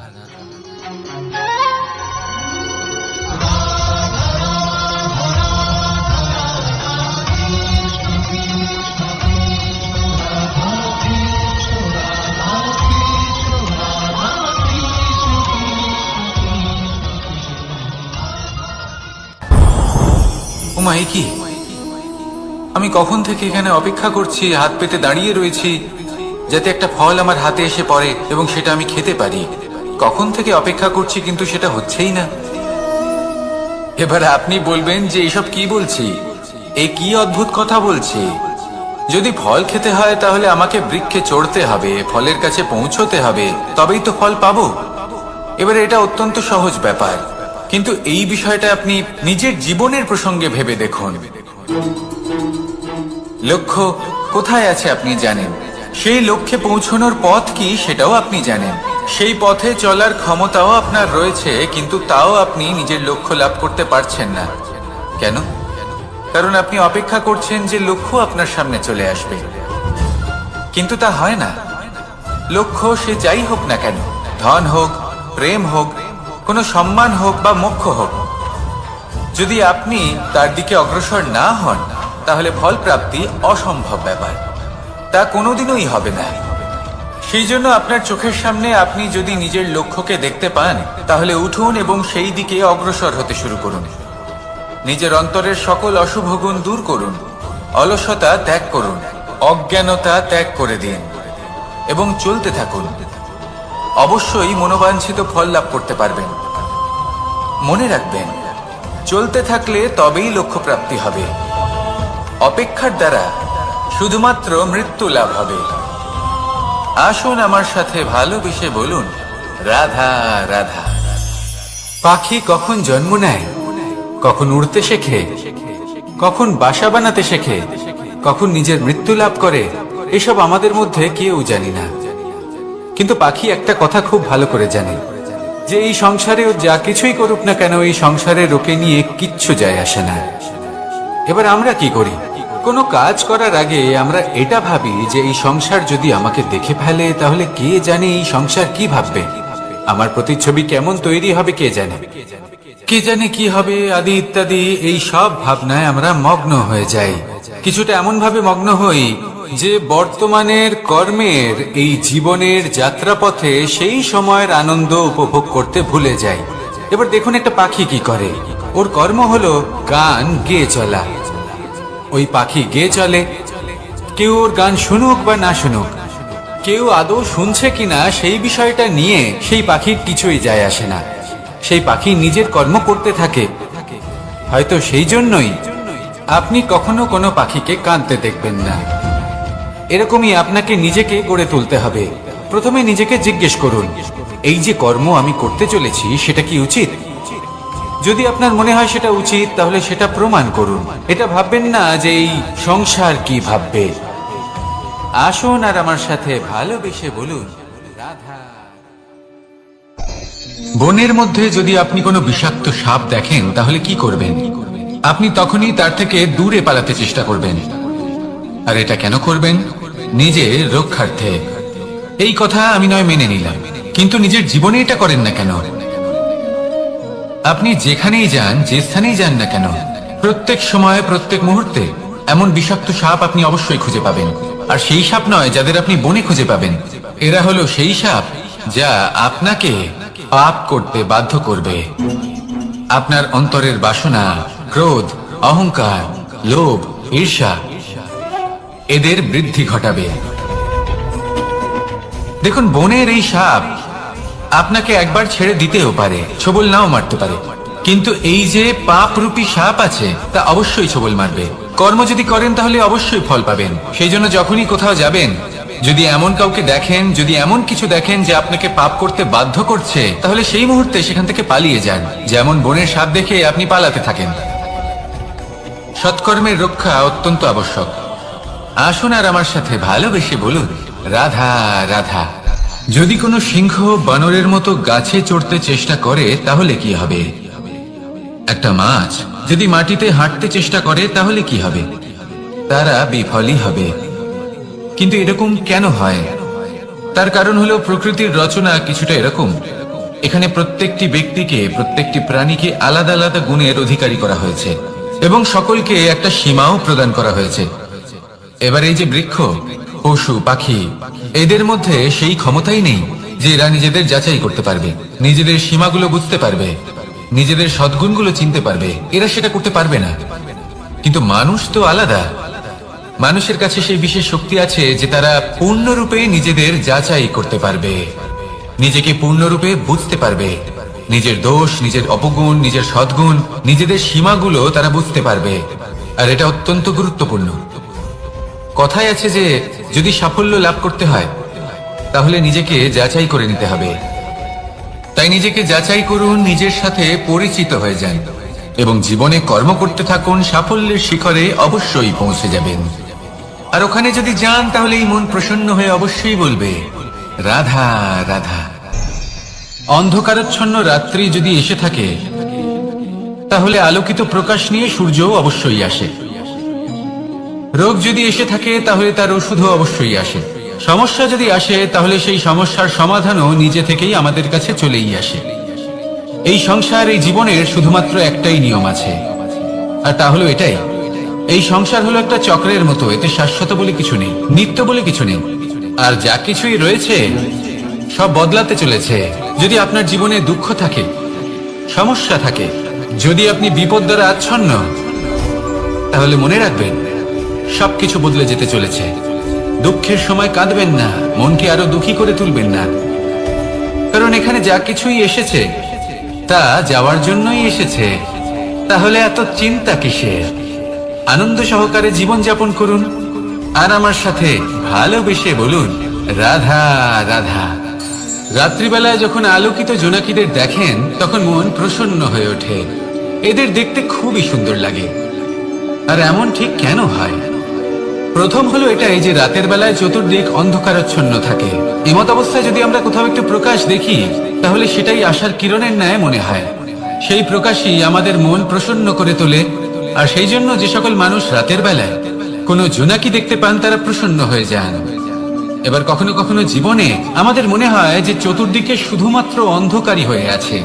ওমা, এ কি? আমি কখন থেকে এখানে অপেক্ষা করছি, হাত পেতে দাঁড়িয়ে রয়েছি যাতে একটা ফল আমার হাতে এসে পড়ে এবং সেটা আমি খেতে পারি। কখন থেকে অপেক্ষা করছি, কিন্তু সেটা হচ্ছেই না। এবার আপনি বলবেন যে এসব কি বলছি, এ কি অদ্ভুত কথা বলছি। যদি ফল খেতে হয় তাহলে আমাকে বৃক্ষে চড়তে হবে, ফলের কাছে পৌঁছতে হবে, তবেই তো ফল পাবো। এবারে এটা অত্যন্ত সহজ ব্যাপার, কিন্তু এই বিষয়টা আপনি নিজের জীবনের প্রসঙ্গে ভেবে দেখুন। লক্ষ্য কোথায় আছে আপনি জানেন, সেই লক্ষ্যে পৌঁছানোর পথ কি সেটাও আপনি জানেন। সেই পথে চলার ক্ষমতাও আপনার রয়েছে, কিন্তু তাও আপনি নিজের লক্ষ্য লাভ করতে পারছেন না। কেন? কারণ আপনি অপেক্ষা করছেন যে লক্ষ্য আপনার সামনে চলে আসবে, কিন্তু তা হয় না। লক্ষ্য সে যাই হোক না কেন, ধন হোক, প্রেম হোক, কোনো সম্মান হোক বা মোক্ষ হোক, যদি আপনি তার দিকে অগ্রসর না হন তাহলে ফল প্রাপ্তি অসম্ভব ব্যাপার, তা কোনোদিনই হবে না। সেই জন্য আপনার চোখের সামনে আপনি যদি নিজের লক্ষ্যকে দেখতে পান তাহলে উঠুন এবং সেই দিকে অগ্রসর হতে শুরু করুন। নিজের অন্তরের সকল অশুভ গুণ দূর করুন, অলসতা ত্যাগ করুন, অজ্ঞানতা ত্যাগ করে দিন এবং চলতে থাকুন। অবশ্যই মনোবাঞ্ছিত ফল লাভ করতে পারবেন। মনে রাখবেন, চলতে থাকলে তবেই লক্ষ্য প্রাপ্তি হবে। অপেক্ষার দ্বারা শুধুমাত্র মৃত্যু লাভ হবে। আসুন আমার সাথে ভালোবেসে বলুন, রাধা রাধা। পাখি কখন জন্ম নেয়, কখন উড়তে শেখে, কখন বাসা বানাতে শেখে, কখন নিজের মৃত্যু লাভ করে, এসব আমাদের মধ্যে কেউ জানি না। কিন্তু পাখি একটা কথা খুব ভালো করে জানে, যে এই সংসারে ও যা কিছুই করুক না কেন, এই সংসারে ওকে নিয়ে কিচ্ছু যায় আসে না। এবার আমরা কি করি? কোনো কাজ করার আগে আমরা এটা ভাবি যে এই সংসার যদি আমাকে দেখে ফেলে তাহলে কে জানে এই সংসার কি ভাববে, আমার প্রতিচ্ছবি কেমন তৈরি হবে কে জানে, কে জানে কি হবে আদি ইত্যাদি। এই সব ভাবনায় আমরা মগ্ন হয়ে যাই। কিছুটা এমন ভাবে মগ্ন হই যে বর্তমানের কর্মের এই জীবনের যাত্রাপথে সেই সময়ের আনন্দ উপভোগ করতে ভুলে যাই। এবার দেখুন একটা পাখি কি করে, ওর কর্ম হলো গান গেয়ে চলা। ওই পাখি গেয়ে চলে, কেউ ওর গান শুনুক বা না শুনুক, কেউ আদৌ শুনছে কিনা সেই বিষয়টা নিয়ে সেই পাখির কিছুই যায় আসে না। সেই পাখি নিজের কর্ম করতে থাকে। হয়তো সেই জন্যই আপনি কখনো কোনো পাখিকে কাঁদতে দেখবেন না। এরকমই আপনাকে নিজেকে গড়ে তুলতে হবে। প্রথমে নিজেকে জিজ্ঞেস করুন, এই যে কর্ম আমি করতে চলেছি সেটা কি উচিত? যদি আপনার মনে হয় সেটা উচিত তাহলে সেটা প্রমাণ করুন। এটা ভাববেন না যে এই সংসার কি ভাববে। আসুন আর আমার সাথে ভালোবেসে বলুন, রাধা। বনের মধ্যে যদি আপনি কোনো বিষাক্ত সাপ দেখেন তাহলে কি করবেন? আপনি তখনই তার থেকে দূরে পালাতে চেষ্টা করবেন। আর এটা কেন করবেন? নিজের রক্ষার্থে। এই কথা আমি নয় মেনে নিলাম, কিন্তু নিজের জীবনে এটা করেন না কেন? আপনি যেখানেই যান, যে স্থানেই যান না কেন, প্রত্যেক সময় প্রত্যেক মুহূর্তে এমন বিষাক্ত সাপ আপনি অবশ্যই খুঁজে পাবেন। আর সেই সাপ নয় যাদের আপনি বনে খুঁজে পাবেন, এরা হলো সেই সাপ যা আপনাকে পাপ করতে বাধ্য করবে। আপনার অন্তরের বাসনা, ক্রোধ, অহংকার, লোভ, ঈর্ষা এদের বৃদ্ধি ঘটাবে। দেখুন, বনের এই সাপ আপনাকে একবার ছেড়ে দিতেও পারে, ছোবল নাও মারতে পারে, কিন্তু এই যে পাপরূপী সাপ আছে তা অবশ্যই ছোবল মারবে। কর্ম যদি করেন তাহলে অবশ্যই ফল পাবেন। সেই জন্য যখনই কোথাও যাবেন, যদি এমন কাউকে দেখেন, যদি এমন কিছু দেখেন যে আপনাকে পাপ করতে বাধ্য করছে, তাহলে সেই মুহূর্তে সেখান থেকে পালিয়ে যান। যেমন বনের সাপ দেখে আপনি পালাতে থাকেন। সৎকর্মের রক্ষা অত্যন্ত আবশ্যক। আসুন আর আমার সাথে ভালোবেসে বলুন, রাধা রাধা। যদি কোনো সিংহ বানরের মতো গাছে চড়তে চেষ্টা করে তাহলে কি হবে? একটা মাছ যদি মাটিতে হাঁটতে চেষ্টা করে তাহলে কি হবে? তারা বিফলই হবে। কিন্তু এরকম কেন হয়? তার কারণ হলো প্রকৃতির রচনা কিছুটা এরকম। এখানে প্রত্যেকটি ব্যক্তিকে, প্রত্যেকটি প্রাণীকে আলাদা আলাদা গুণের অধিকারী করা হয়েছে এবং সকলকে একটা সীমাও প্রদান করা হয়েছে। এবার এই যে বৃক্ষ, পশু, পাখি, এদের মধ্যে সেই ক্ষমতাই নেই যে এরা নিজেদের যাচাই করতে পারবে, নিজেদের সীমাগুলো বুঝতে পারবে, নিজেদের সদ্গুণগুলো চিনতে পারবে। এরা সেটা করতে পারবে না। কিন্তু মানুষ তো আলাদা। মানুষের কাছে সেই বিশেষ শক্তি আছে যে তারা পূর্ণরূপে নিজেদের যাচাই করতে পারবে, নিজেকে পূর্ণরূপে বুঝতে পারবে, নিজের দোষ, নিজের অপগুণ, নিজের সদ্গুণ, নিজেদের সীমাগুলো তারা বুঝতে পারবে। আর এটা অত্যন্ত গুরুত্বপূর্ণ। কথায় আছে যে যদি সাফল্য লাভ করতে হয় তাহলে নিজেকে যাচাই করে নিতে হবে। তাই নিজেকে যাচাই করুন, নিজের সাথে পরিচিত হয়ে যান এবং জীবনে কর্ম করতে থাকুন। সাফল্যের শিখরে অবশ্যই পৌঁছে যাবেন। আর ওখানে যদি যান তাহলে এই মন প্রসন্ন হয়ে অবশ্যই বলবে, রাধা রাধা। অন্ধকারাচ্ছন্ন রাত্রি যদি এসে থাকে, তাহলে আলোকিত প্রকাশ নিয়ে সূর্যও অবশ্যই আসে। রোগ যদি এসে থাকে, তাহলে তার ওষুধও অবশ্যই আসে। সমস্যা যদি আসে, তাহলে সেই সমস্যার সমাধানও নিজে থেকেই আমাদের কাছে চলেই আসে। এই সংসার, এই জীবনের শুধুমাত্র একটাই নিয়ম আছে, আর তা হলো এটাই, এই সংসার হলো একটা চক্রের মতো। এতে শাশ্বত বলে কিছু নেই, নিত্য বলে কিছু নেই, আর যা কিছুই রয়েছে সব বদলাতে চলেছে। যদি আপনার জীবনে দুঃখ থাকে, সমস্যা থাকে, যদি আপনি বিপদ দ্বারা আচ্ছন্ন, তাহলে মনে রাখবেন সবকিছু বদলে যেতে চলেছে। দুঃখের সময় কাঁদবেন না, মনকে আরো দুঃখী করে তুলবেন না, কারণ এখানে যা কিছুই এসেছে তা যাওয়ার জন্যই এসেছে। তাহলে এত চিন্তা কিসের? আনন্দ সহকারে জীবন যাপন করুন, আর আমার সাথে ভালোবেসে বলুন রাধা রাধা। রাত্রিবেলায় যখন আলোকিত জোনাকিদের দেখেন, তখন মন প্রসন্ন হয়ে ওঠে। এদের দেখতে খুবই সুন্দর লাগে। আর এমন ঠিক কেন হয়? প্রথম হলো এটাই যে রাতের বেলায় চতুর্দিক অন্ধকারাচ্ছন্ন থাকে। এমত অবস্থায় যদি আমরা কোথাও একটু প্রকাশ দেখি, তাহলে সেটাই আশার কিরণের ন্যায় মনে হয়। সেই প্রকাশই আমাদের মন প্রসন্ন করে তোলে। আর সেই জন্য যে সকল মানুষ রাতের বেলায় কোনো জোনাকি দেখতে পান, তারা প্রসন্ন হয়ে যান। এবার কখনো কখনো জীবনে আমাদের মনে হয় যে চতুর্দিকে শুধুমাত্র অন্ধকারই হয়ে আছে।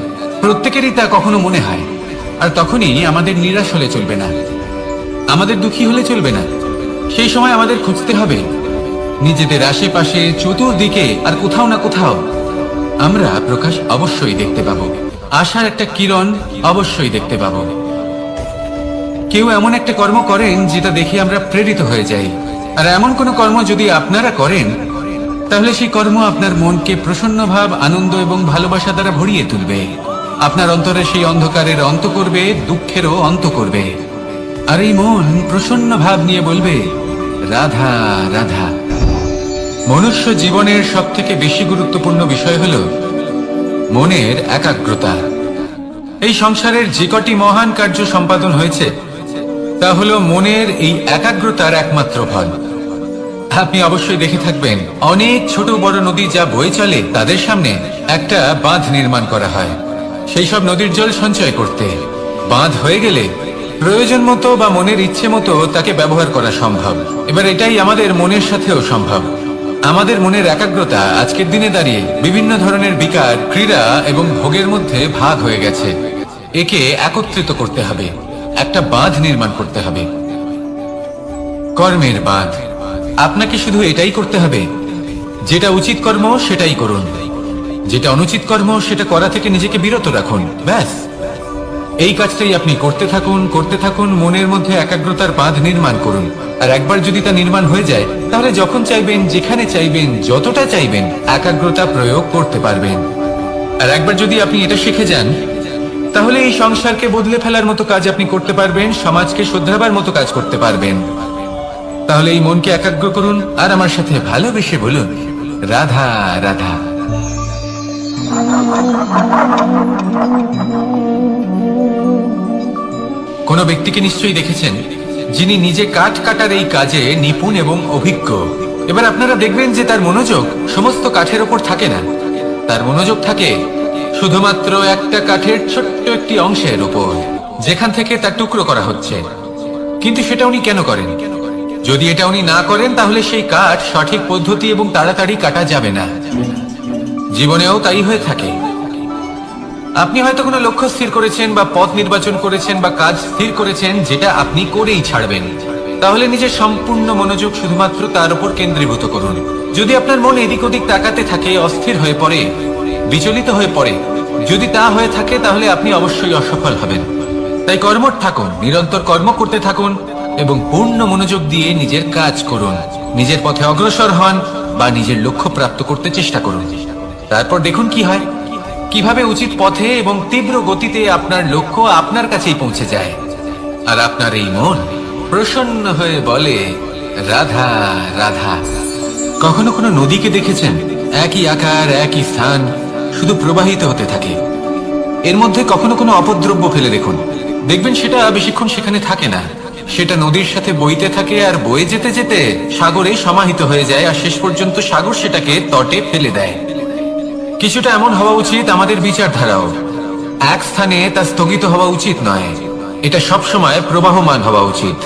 প্রত্যেকেরই তা কখনো মনে হয়। আর তখনই আমাদের নিরাশ হলে চলবে না, আমাদের দুঃখী হলে চলবে না। সেই সময় আমাদের খুঁজতে হবে নিজেদের আশেপাশে, চতুর্দিকে, আর কোথাও না কোথাও আমরা প্রকাশ অবশ্যই দেখতে পাবো। আশার একটা কিরণ অবশ্যই দেখতে পাবো। কেউ এমন একটা কর্ম করেন যেটা দেখে আমরা প্রেরিত হয়ে যাই। আর এমন কোন কর্ম যদি আপনারা করেন, তাহলে সেই কর্ম আপনার মনকে প্রসন্ন ভাব, আনন্দ এবং ভালোবাসা দ্বারা ভরিয়ে তুলবে। আপনার অন্তরে সেই অন্ধকারের অন্ত করবে, দুঃখেরও অন্ত করবে। আর এই মন প্রসন্ন ভাব নিয়ে বলবে রাধা রাধা। মনুষ্য জীবনের সব থেকে বেশি গুরুত্বপূর্ণ বিষয় হল মনের একাগ্রতা। এই সংসারের যে কটি মহান কার্য সম্পাদন হয়েছে, তা হলো মনের এই একাগ্রতার একমাত্র ফল। আপনি অবশ্যই দেখে থাকবেন, অনেক ছোট বড় নদী যা বয়ে চলে, তাদের সামনে একটা বাঁধ নির্মাণ করা হয় সেই সব নদীর জল সঞ্চয় করতে। বাঁধ হয়ে গেলে প্রয়োজন মতো বা মনের ইচ্ছে মতো তাকে ব্যবহার করা সম্ভব। এবার এটাই আমাদের মনের সাথেও সম্ভব। আমাদের মনের একাগ্রতা আজকের দিনে দাঁড়িয়ে বিভিন্ন ধরনের বিকার, ক্রীড়া এবং ভোগের মধ্যে ভাগ হয়ে গেছে। একে একত্রিত করতে হবে, একটা বাঁধ নির্মাণ করতে হবে, কর্মের বাঁধ। আপনাকে শুধু এটাই করতে হবে, যেটা উচিত কর্ম সেটাই করুন, যেটা অনুচিত কর্ম সেটা করা থেকে নিজেকে বিরত রাখুন। ব্যাস, এই কাজটাই আপনি করতে থাকুন, করতে থাকুন। মনের মধ্যে একাগ্রতার বাঁধ নির্মাণ করুন। আর একবার যদি তা নির্মাণ হয়ে যায়, তাহলে যখন চাইবেন, যেখানে চাইবেন, যতটা চাইবেন, একাগ্রতা প্রয়োগ করতে পারবেন। আর একবার যদি আপনি এটা শিখে যান, তাহলে এই সংসারকে বদলে ফেলার মতো কাজ আপনি করতে পারবেন, সমাজকে শুধরাবার মতো কাজ করতে পারবেন। তাহলে এই মনকে একাগ্র করুন, আর আমার সাথে ভালোবেসে বলুন রাধা রাধা। কোন ব্যক্তিকে নিশ্চয়ই দেখেছেন যিনি নিজে কাঠ কাটার এই কাজে নিপুণ এবং অভিজ্ঞ। এবার আপনারা দেখবেন যে তার মনোযোগ সমস্ত কাঠের ওপর থাকে না, তার মনোযোগ থাকে শুধুমাত্র একটা কাঠের ছোট্ট একটি অংশের উপর, যেখান থেকে তার টুকরো করা হচ্ছে। কিন্তু সেটা উনি কেন করেন? যদি এটা উনি না করেন, তাহলে সেই কাঠ সঠিক পদ্ধতি এবং তাড়াতাড়ি কাটা যাবে না। জীবনেও তাই হয়ে থাকে। আপনি হয়তো কোনো লক্ষ্য স্থির করেছেন, বা পথ নির্বাচন করেছেন, বা কাজ স্থির করেছেন, যেটা আপনি করেই ছাড়বেন। তাহলে নিজের সম্পূর্ণ মনোযোগ শুধুমাত্র তার উপর কেন্দ্রীভূত করুন। যদি আপনার মন এদিক ওদিক তাকাতে থাকে, অস্থির হয়ে পড়ে, বিচলিত হয়ে পড়ে, যদি তা হয়ে থাকে, তাহলে আপনি অবশ্যই অসফল হবেন। তাই কর্মঠ থাকুন, নিরন্তর কর্ম করতে থাকুন এবং পূর্ণ মনোযোগ দিয়ে নিজের কাজ করুন। নিজের পথে অগ্রসর হন বা নিজের লক্ষ্য প্রাপ্ত করতে চেষ্টা করুন। তারপর দেখুন কি হয়, কিভাবে উচিত পথে এবং তীব্র গতিতে আপনার লক্ষ্য আপনার কাছেই পৌঁছে যায়। আর আপনার এই মন প্রসন্ন হয়ে বলে রাধা রাধা। কখনো কোনো নদীকে দেখেছেন? একই আকার, একই স্থান, শুধু প্রবাহিত হতে থাকে। এর মধ্যে কখনো কোনো অপদ্রব্য ফেলে দেখুন, দেখবেন সেটা বেশিক্ষণ সেখানে থাকে না। সেটা নদীর সাথে বইতে থাকে, আর বয়ে যেতে যেতে সাগরে সমাহিত হয়ে যায়, আর শেষ পর্যন্ত সাগর সেটাকে তটে ফেলে দেয়। কিছুটা এমন হওয়া উচিত আমাদের বিচারধারাও। এক স্থানে তা স্থগিত হওয়া উচিত নয়, এটা সবসময় প্রবাহমান হওয়া উচিত।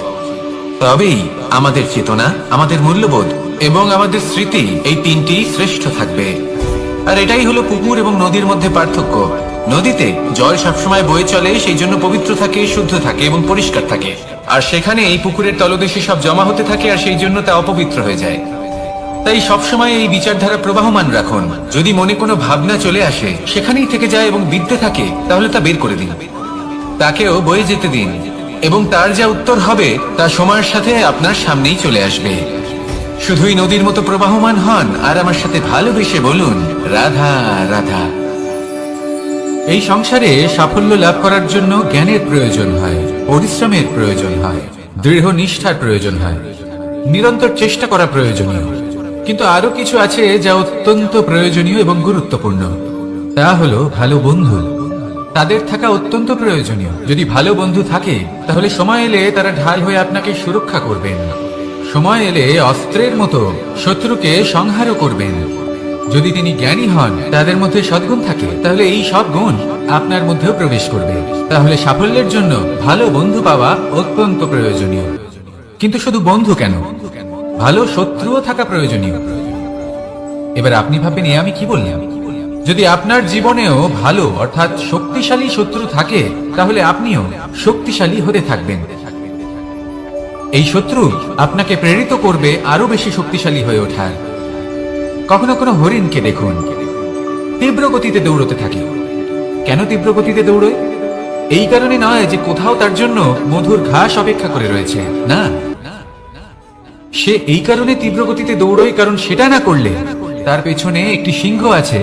তবেই আমাদের চেতনা, আমাদের মূল্যবোধ এবং আমাদের স্মৃতি, এই তিনটি শ্রেষ্ঠ থাকবে। আর এটাই হলো পুকুর এবং নদীর মধ্যে পার্থক্য। নদীতে জল সবসময় বয়ে চলে, সেই জন্য পবিত্র থাকে, শুদ্ধ থাকে এবং পরিষ্কার থাকে। আর সেখানে এই পুকুরের তলদেশে সব জমা হতে থাকে, আর সেই জন্য তা অপবিত্র হয়ে যায়। তাই সবসময় এই বিচারধারা প্রবাহমান রাখুন। যদি মনে কোনো ভাবনা চলে আসে, সেখানেই থেকে যায় এবং বিদ্যে থাকে, তাহলে তা বের করে দিন, তাকেও বয়ে যেতে দিন, এবং তার যা উত্তর হবে তা সময়ের সাথে আপনার সামনেই চলে আসবে। শুধুই নদীর মতো প্রবাহমান হন আর আমার সাথে ভালোবেসে বলুন, রাধা রাধা। এই সংসারে সাফল্য লাভ করার জন্য জ্ঞানের প্রয়োজন হয়, পরিশ্রমের প্রয়োজন হয়, দৃঢ় নিষ্ঠার প্রয়োজন হয়, নিরন্তর চেষ্টা করা প্রয়োজনীয়। কিন্তু আরো কিছু আছে যা অত্যন্ত প্রয়োজনীয় এবং গুরুত্বপূর্ণ। তা হলো ভালো বন্ধু। তাদের থাকা অত্যন্ত প্রয়োজনীয়। যদি ভালো বন্ধু থাকে, তাহলে সময় এলে তারা ঢাল হয়ে আপনাকে সুরক্ষা করবেন। সময় এলে অস্ত্রের মতো শত্রুকে সংহারও করবেন। যদি তিনি জ্ঞানী হন, তাদের মধ্যে সদ্গুণ থাকে, তাহলে এই সব গুণ আপনার মধ্যেও প্রবেশ করবে। তাহলে সাফল্যের জন্য ভালো বন্ধু পাওয়া অত্যন্ত প্রয়োজনীয়। কিন্তু শুধু বন্ধু কেন, ভালো শত্রুও থাকা প্রয়োজনীয়। এবার আপনি ভাববেন, এ আমি কি বললাম? যদি আপনার জীবনেও ভালো অর্থাৎ শক্তিশালী শত্রু থাকে, তাহলে আপনিও শক্তিশালী হতে থাকবেন। এই শত্রু আপনাকে প্রেরিত করবে আরো বেশি শক্তিশালী হয়ে ওঠার। কখনো কোনো হরিণকে দেখুন, তীব্র গতিতে দৌড়তে থাকে। কেন তীব্র গতিতে দৌড়য়? এই কারণে নয় যে কোথাও তার জন্য মধুর ঘাস অপেক্ষা করে রয়েছে, না। সে এই কারণে তীব্র গতিতে দৌড়য় কারণ সেটা না করলে তার পেছনে একটি সিংহ আছে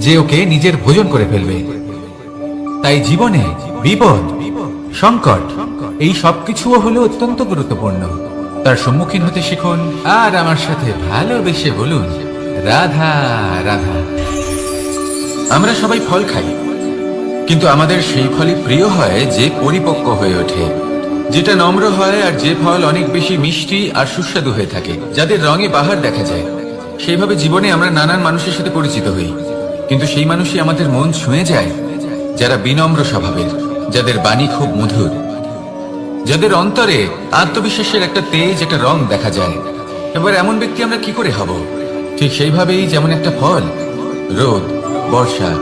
যে ওকে নিজের ভোজন করে ফেলবে। তাই জীবনে বিপদ, সংকট, এই সবকিছুও হলো অত্যন্ত গুরুত্বপূর্ণ। তার সম্মুখীন হতে শিখুন আর আমার সাথে ভালোবেসে বলুন, রাধা রাধা। আমরা সবাই ফল খাই, কিন্তু আমাদের সেই ফলই প্রিয় হয় যে পরিপক্ক হয়ে ওঠে, যেটা নম্র হয়, আর যে ফল অনেক বেশি মিষ্টি আর সুস্বাদু হয়ে থাকে, যাদের রঙে বাহার দেখা যায়। সেইভাবে জীবনে আমরা নানান মানুষের সাথে পরিচিত হই, কিন্তু সেই মানুষই আমাদের মন ছুঁয়ে যায় যারা বিনম্র স্বভাবের, যাদের বাণী খুব মধুর, যাদের অন্তরে আত্মবিশ্বাসের একটা তেজ, একটা রং দেখা যায়। এবার এমন ব্যক্তি আমরা কি করে হব? ঠিক সেইভাবেই যেমন একটা ফল রোদ, বর্ষা,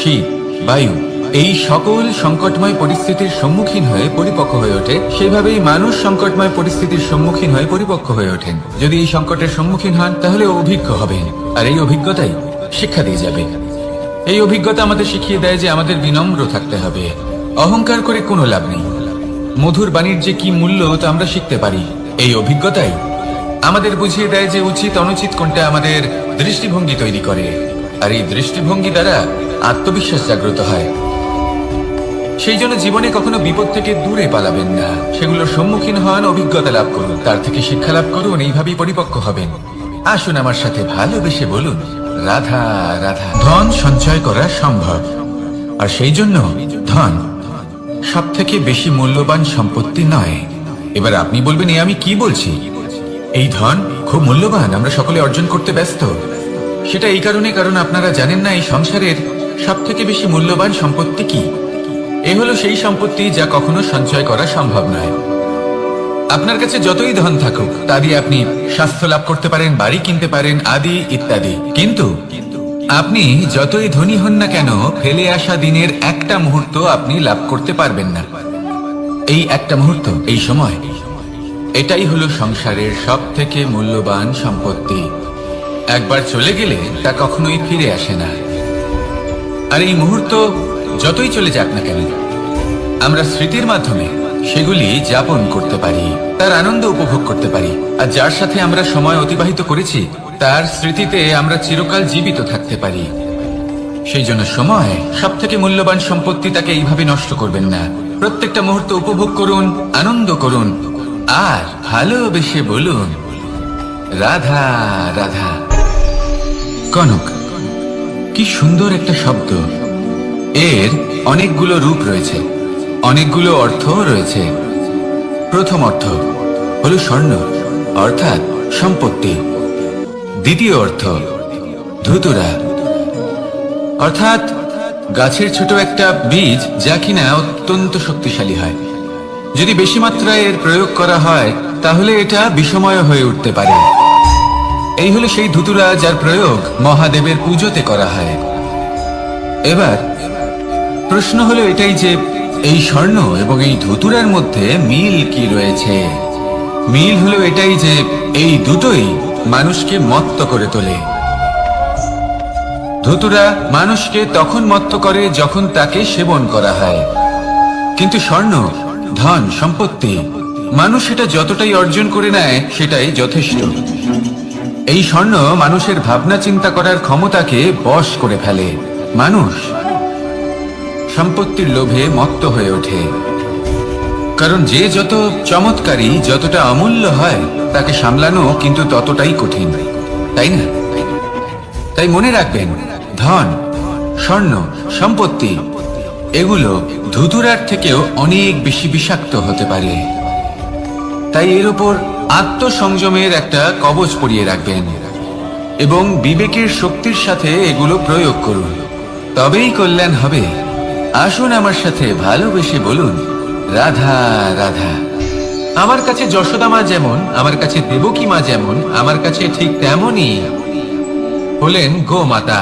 শীত, বায়ু, এই সকল সংকটময় পরিস্থিতির সম্মুখীন হয়ে পরিপক্ক হয়ে ওঠে, সেইভাবেই মানুষ সংকটময় পরিস্থিতির সম্মুখীন হয়ে পরিপক্ক হয়ে ওঠেন। যদি এই সংকটের সম্মুখীন হন, তাহলে অভিজ্ঞ হবেন, আর এই অভিজ্ঞতাই শিক্ষা দিয়ে যাবে। এই অভিজ্ঞতা আমাদের শিখিয়ে দেয় যে আমাদের বিনম্র থাকতে হবে। অহংকার করে কোনো লাভ নেই। মধুর বাণীর যে কি মূল্য তা আমরা শিখতে পারি। এই অভিজ্ঞতাই আমাদের বুঝিয়ে দেয় যে উচিত অনুচিত কোনটা, আমাদের দৃষ্টিভঙ্গি তৈরি করে, আর এই দৃষ্টিভঙ্গি দ্বারা আত্মবিশ্বাস জাগ্রত হয়। সেই জন্য জীবনে কখনো বিপদ থেকে দূরে পালাবেন না, সেগুলোর সম্মুখীন হন, অভিজ্ঞতা লাভ করুন, তার থেকে শিক্ষা লাভ করুন, এইভাবেই পরিপক্ক হবেন। আসুন আমার সাথে ভালোবেসে বলুন, রাধা রাধা। ধন সঞ্চয় করা সম্ভব, আর সেই জন্য ধন সব থেকে বেশি মূল্যবান সম্পত্তি নয়। এবার আপনি বলবেন, এ আমি কি বলছি? এই ধন খুব মূল্যবান, আমরা সকলে অর্জন করতে ব্যস্ত। সেটা এই কারণে, কারণ আপনারা জানেন না এই সংসারের সব থেকে বেশি মূল্যবান সম্পত্তি কি। এ হলো সেই সম্পত্তি যা কখনো সঞ্চয় করা সম্ভব নয়। আপনার কাছে যতই ধন থাকুক, তা দিয়ে আপনি স্বাস্থ্য লাভ করতে পারেন, বাড়ি কিনতে পারেন, আদি ইত্যাদি, কিন্তু আপনি যতই ধনী হন না কেন, ফেলে আসা দিনের একটা মুহূর্ত আপনি লাভ করতে পারবেন না। এই একটা মুহূর্ত, এই সময়, এটাই হলো সংসারের সব থেকে মূল্যবান সম্পত্তি। একবার চলে গেলে তা কখনোই ফিরে আসে না। আর এই মুহূর্ত যতই চলে যাক না কেন, আমরা স্মৃতির মাধ্যমে সেগুলি যাপন করতে পারি, তার আনন্দ উপভোগ করতে পারি, আর যার সাথে আমরা সময় অতিবাহিত করেছি তার স্মৃতিতে আমরা চিরকাল জীবিত থাকতে পারি। সেই জন্য সময় সব থেকে মূল্যবান সম্পত্তি, তাকে এইভাবে নষ্ট করবেন না। প্রত্যেকটা মুহূর্ত উপভোগ করুন, আনন্দ করুন, আর ভালোবেসে বলুন, রাধা রাধা। কনক, কি সুন্দর একটা শব্দ। এর অনেকগুলো রূপ রয়েছে, অনেকগুলো অর্থ রয়েছে। প্রথম অর্থ হলো স্বর্ণ, অর্থাৎ সম্পত্তি। দ্বিতীয় অর্থ ধুতুরা, অর্থাৎ গাছের ছোট একটা বীজ যা কিনা অত্যন্ত শক্তিশালী হয়। যদি বেশি মাত্রায় এর প্রয়োগ করা হয় তাহলে এটা বিষময় হয়ে উঠতে পারে। এই হলো সেই ধুতুরা যার প্রয়োগ মহাদেবের পুজোতে করা হয়। এবার প্রশ্ন হলো এটাই যে এই স্বর্ণ এবং এই ধুতুরার মধ্যে মিল কি রয়েছে। মিল হলো এটাই যে এই দুটোই মানুষকে মত্ত করে তোলে। ধুতুরা মানুষকে তখন মত্ত করে যখন তাকে সেবন করা হয়, কিন্তু স্বর্ণ, ধন, সম্পত্তি মানুষ সেটা যতটাই অর্জন করে নেয় সেটাই যথেষ্ট। এই স্বর্ণ মানুষের ভাবনা চিন্তা করার ক্ষমতাকে বশ করে ফেলে। মানুষ সম্পত্তির লোভে মত্ত হয়ে ওঠে, কারণ যে যত চমৎকারী, যতটা অমূল্য হয় তাকে সামলানো কিন্তু ততটাই কঠিন, তাই না? তাই মনে রাখবেন, ধন, স্বর্ণ, সম্পত্তি এগুলো ধুতুরার থেকেও অনেক বেশি বিষাক্ত হতে পারে। তাই এর উপর আত্মসংযমের একটা কবচ পরিয়ে রাখবেন এবং বিবেকের শক্তির সাথে এগুলো প্রয়োগ করুন, তবেই কল্যাণ হবে। আসুন আমার সাথে ভালোবেসে বলুন, রাধা রাধা। আমার কাছে যশোদা মা যেমন, আমার কাছে দেবকী মা যেমন, আমার কাছে ঠিক তেমনই হলেন গোমাতা।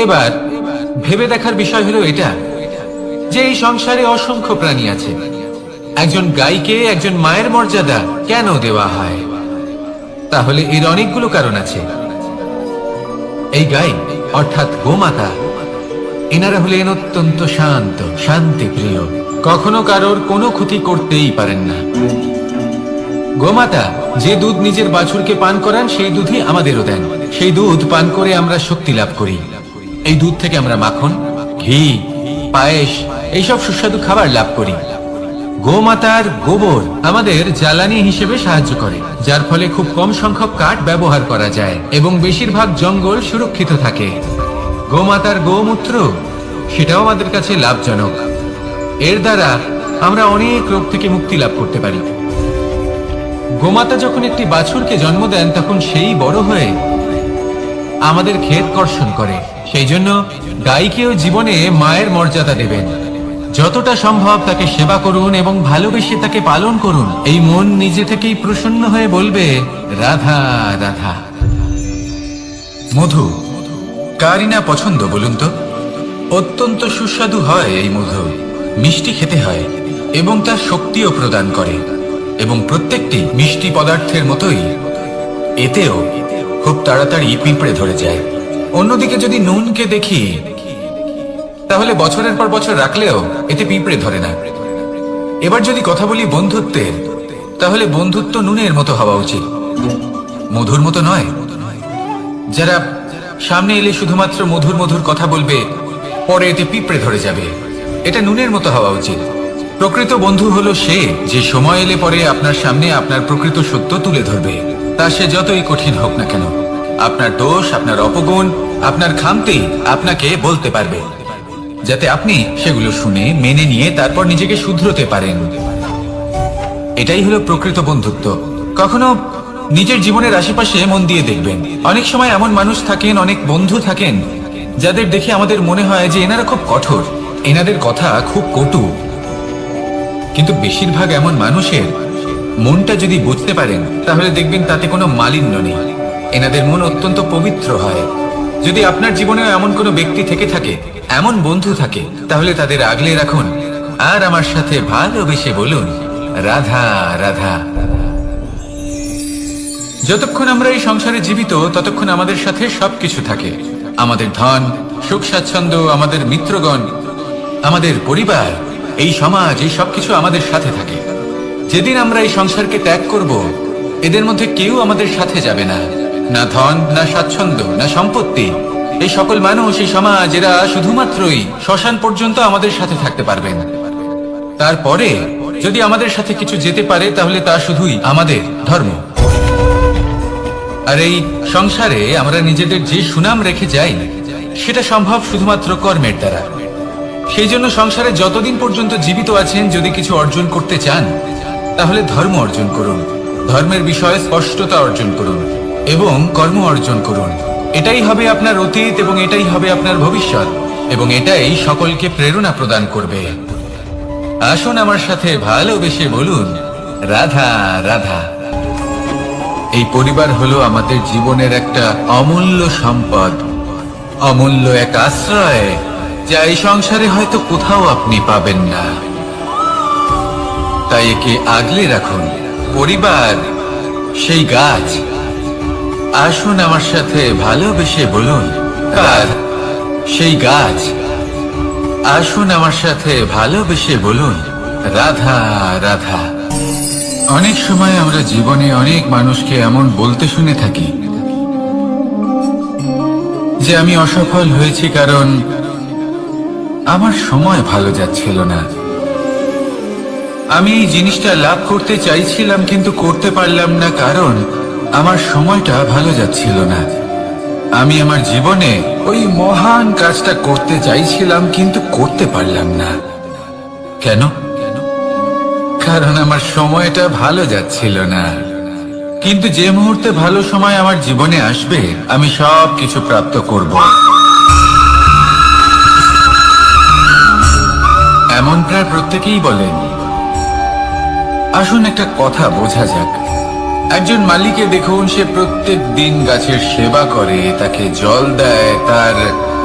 এবার ভেবে দেখার বিষয় হলো এটা যে এই সংসারে অসংখ্য প্রাণী আছে, একজন গাইকে একজন মায়ের মর্যাদা কেন দেওয়া হয়? তাহলে এর অনেকগুলো কারণ আছে। এই গাই অর্থাৎ গোমাতা, এনারা হলেন অত্যন্ত শান্ত, শান্তি প্রিয়, কখনো কারোর কোনো ক্ষতি করতেই পারেন না। গোমাতা যে দুধ নিজের বাছুরকে পান করান সেই দুধই আমাদেরও দেন। সেই দুধ পান করে আমরা শক্তি লাভ করি। এই দুধ থেকে আমরা মাখন, ঘি, পায়েস এইসব সুস্বাদু খাবার লাভ করি। গোমাতার গোবর আমাদের জ্বালানি হিসেবে সাহায্য করে, যার ফলে খুব কম সংখ্যক কাঠ ব্যবহার করা যায় এবং বেশিরভাগ জঙ্গল সুরক্ষিত থাকে। গোমাতার গোমূত্র সেটাও আমাদের কাছে লাভজনক। এর দ্বারা আমরা অনেক রোগ থেকে মুক্তি লাভ করতে পারি। গোমাতা যখন একটি বাছুরকে জন্ম দেন তখন সেই বড় হয়ে আমাদের ক্ষেত কর্ষণ করে। সেই জন্য গাইকেও জীবনে মায়ের মর্যাদা দেবেন। যতটা সম্ভব তাকে সেবা করুন এবং ভালোবেসে তাকে পালন করুন। এই মন নিজে থেকেই প্রসন্ন হয়ে বলবে, রাধা রাধা। মধু কারই না পছন্দ বলুন তো? অত্যন্ত সুস্বাদু হয় এই মধু, মিষ্টি খেতে হয় এবং তা শক্তিও প্রদান করে। এবং প্রত্যেকটি মিষ্টি পদার্থের মতোই এতেও খুব তাড়াতাড়ি পিঁপড়ে ধরে যায়। অন্যদিকে যদি নুনকে দেখি তাহলে বছরের পর বছর রাখলেও এতে পিঁপড়ে ধরে না। এবার যদি কথা বলি বন্ধুত্বের, তাহলে বন্ধুত্ব নুনের মতো হওয়া উচিত, মধুর মতো নয়। যারা সামনে এলে শুধুমাত্র মধুর মধুর কথা বলবে, পরে এতে পিঁপড়ে ধরে যাবে, এটা নুনের মতো হওয়া উচিত। প্রকৃত বন্ধু হলো সে যে সময় এলে পরে আপনার সামনে আপনার প্রকৃত সত্য তুলে ধরবে, তা সে যতই কঠিন হোক না কেন। আপনার দোষ, আপনার অপগুণ, আপনার খামতি আপনাকে বলতে পারবে, যাতে আপনি সেগুলো শুনে মেনে নিয়ে তারপর নিজেকে শুধরোতে পারেন। এটাই হলো প্রকৃত বন্ধুত্ব। কখনো নিজের জীবনের আশেপাশে মন দিয়ে দেখবেন, অনেক সময় এমন মানুষ থাকেন, অনেক বন্ধু থাকেন যাদের দেখে আমাদের মনে হয় যে এনারা খুব কঠোর, এনাদের কথা খুব কটু। কিন্তু বেশিরভাগ এমন মানুষের মনটা যদি বুঝতে পারেন তাহলে দেখবেন তাতে কোনো মালিন্য নেই, এনাদের মন অত্যন্ত পবিত্র হয়। যদি আপনার জীবনেও এমন কোনো ব্যক্তি থেকে থাকে, এমন বন্ধু থাকে, তাহলে তাদের আগলে রাখুন আর আমার সাথে ভালোবেসে বলুন, রাধা রাধা। যতক্ষণ আমরা এই সংসারে জীবিত ততক্ষণ আমাদের সাথে সবকিছু থাকে, আমাদের ধন, সুখ স্বাচ্ছন্দ্য, আমাদের মিত্রগণ, আমাদের পরিবার, এই সমাজ, এই সবকিছু আমাদের সাথে থাকে। যেদিন আমরা এই সংসারকে ত্যাগ করব, এদের মধ্যে কেউ আমাদের সাথে যাবে না, না ধন, না স্বাচ্ছন্দ্য, না সম্পত্তি। এই সকল মানুষ, এই সমাজ, এরা শুধুমাত্রই শ্মশান পর্যন্ত আমাদের সাথে থাকতে পারবেন। তারপরে যদি আমাদের সাথে কিছু যেতে পারে তাহলে তা শুধুই আমাদের ধর্ম। আর এই সংসারে আমরা নিজেদের যে সুনাম রেখে যাই সেটা সম্ভব শুধুমাত্র কর্মের দ্বারা। সেই জন্য সংসারে যতদিন পর্যন্ত জীবিত আছেন, যদি কিছু অর্জন করতে চান তাহলে ধর্ম অর্জন করুন, ধর্মের বিষয়ে স্পষ্টতা অর্জন করুন এবং কর্ম অর্জন করুন। এটাই হবে আপনার অতীত এবং এটাই হবে আপনার ভবিষ্যৎ, এবং এটাই সকলকে প্রেরণা প্রদান করবে। আসুন আমার সাথে ভালোবেসে বলুন, রাধা রাধা। এই পরিবার হলো আমাদের জীবনের একটা অমূল্য সম্পদ, অমূল্য এক আশ্রয়, যা এই সংসারে হয়তো কোথাও আপনি পাবেন না। তাই একে আগলে রাখুন। পরিবার সেই গাছ। আসুন আমার সাথে ভালোবেসে বলুন, রাধা। সেই গাছ। আসুন আমার সাথে ভালোবেসে বলুন, রাধা রাধা। অনেক সময় আমরা জীবনে অনেক মানুষকে এমন বলতে শুনে থাকি যে আমি অসফল হয়েছি কারণ আমার সময় ভালো যাচ্ছিল না। আমি এই জিনিসটা লাভ করতে চাইছিলাম কিন্তু করতে পারলাম না কারণ আমার সময়টা ভালো যাচ্ছিল না। আমি আমার জীবনে ওই মহান কাজটা করতে চাইছিলাম কিন্তু করতে পারলাম না। কেন? কারণ আমার সময়টা ভালো যাচ্ছিল না। কিন্তু যে মুহূর্তে ভালো সময় আমার জীবনে আসবে, আমি সব কিছু প্রাপ্ত করব। এমন প্রায় প্রত্যেকেই বলেন। আসুন একটা কথা বোঝা যাক। একজন মালিকে দেখুন, সে প্রত্যেক দিন গাছের সেবা করে, তাকে জল দেয়, তার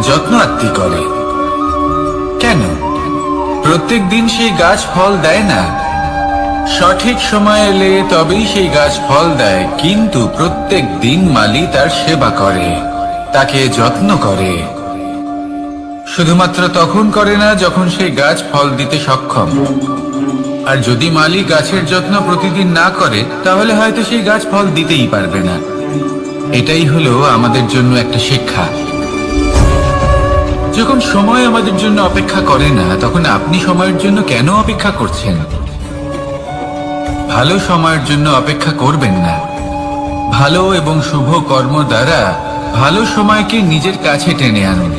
যত্ন আত্তি করে। কেন? প্রত্যেক দিন সেই গাছ ফল দেয় না। সঠিক সময় এলে তবেই সেই গাছ ফল দেয়, কিন্তু প্রত্যেক দিন মালি তার সেবা করে, তাকে যত্ন করে। শুধুমাত্র তখন করে না যখন সেই গাছ ফল দিতে সক্ষম। আর যদি মালি গাছের যত্ন প্রতিদিন না করে, তাহলে হয়তো সেই গাছ ফল দিতেই পারবে না। এটাই হলো আমাদের জন্য একটা শিক্ষা। যখন সময় আমাদের জন্য অপেক্ষা করে না, তখন আপনি সময়ের জন্য কেন অপেক্ষা করছেন? ভালো সময়ের জন্য অপেক্ষা করবেন না। ভালো এবং শুভ কর্ম দ্বারা ভালো সময়কে নিজের কাছে টেনে আনুন।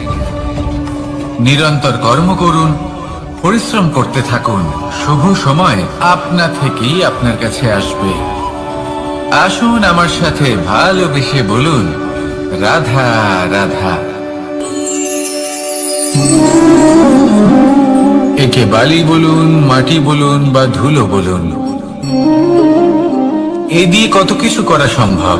নিরন্তর কর্ম করুন, পরিশ্রম করতে থাকুন। শুভ সময় আপনা থেকেই আপনার কাছে আসবে। আসুন আমার সাথে ভালোবেসে বলুন, রাধা রাধা। একে বালি বলুন, মাটি বলুন বা ধুলো বলুন, এ দিয়ে কত কিছু করা সম্ভব।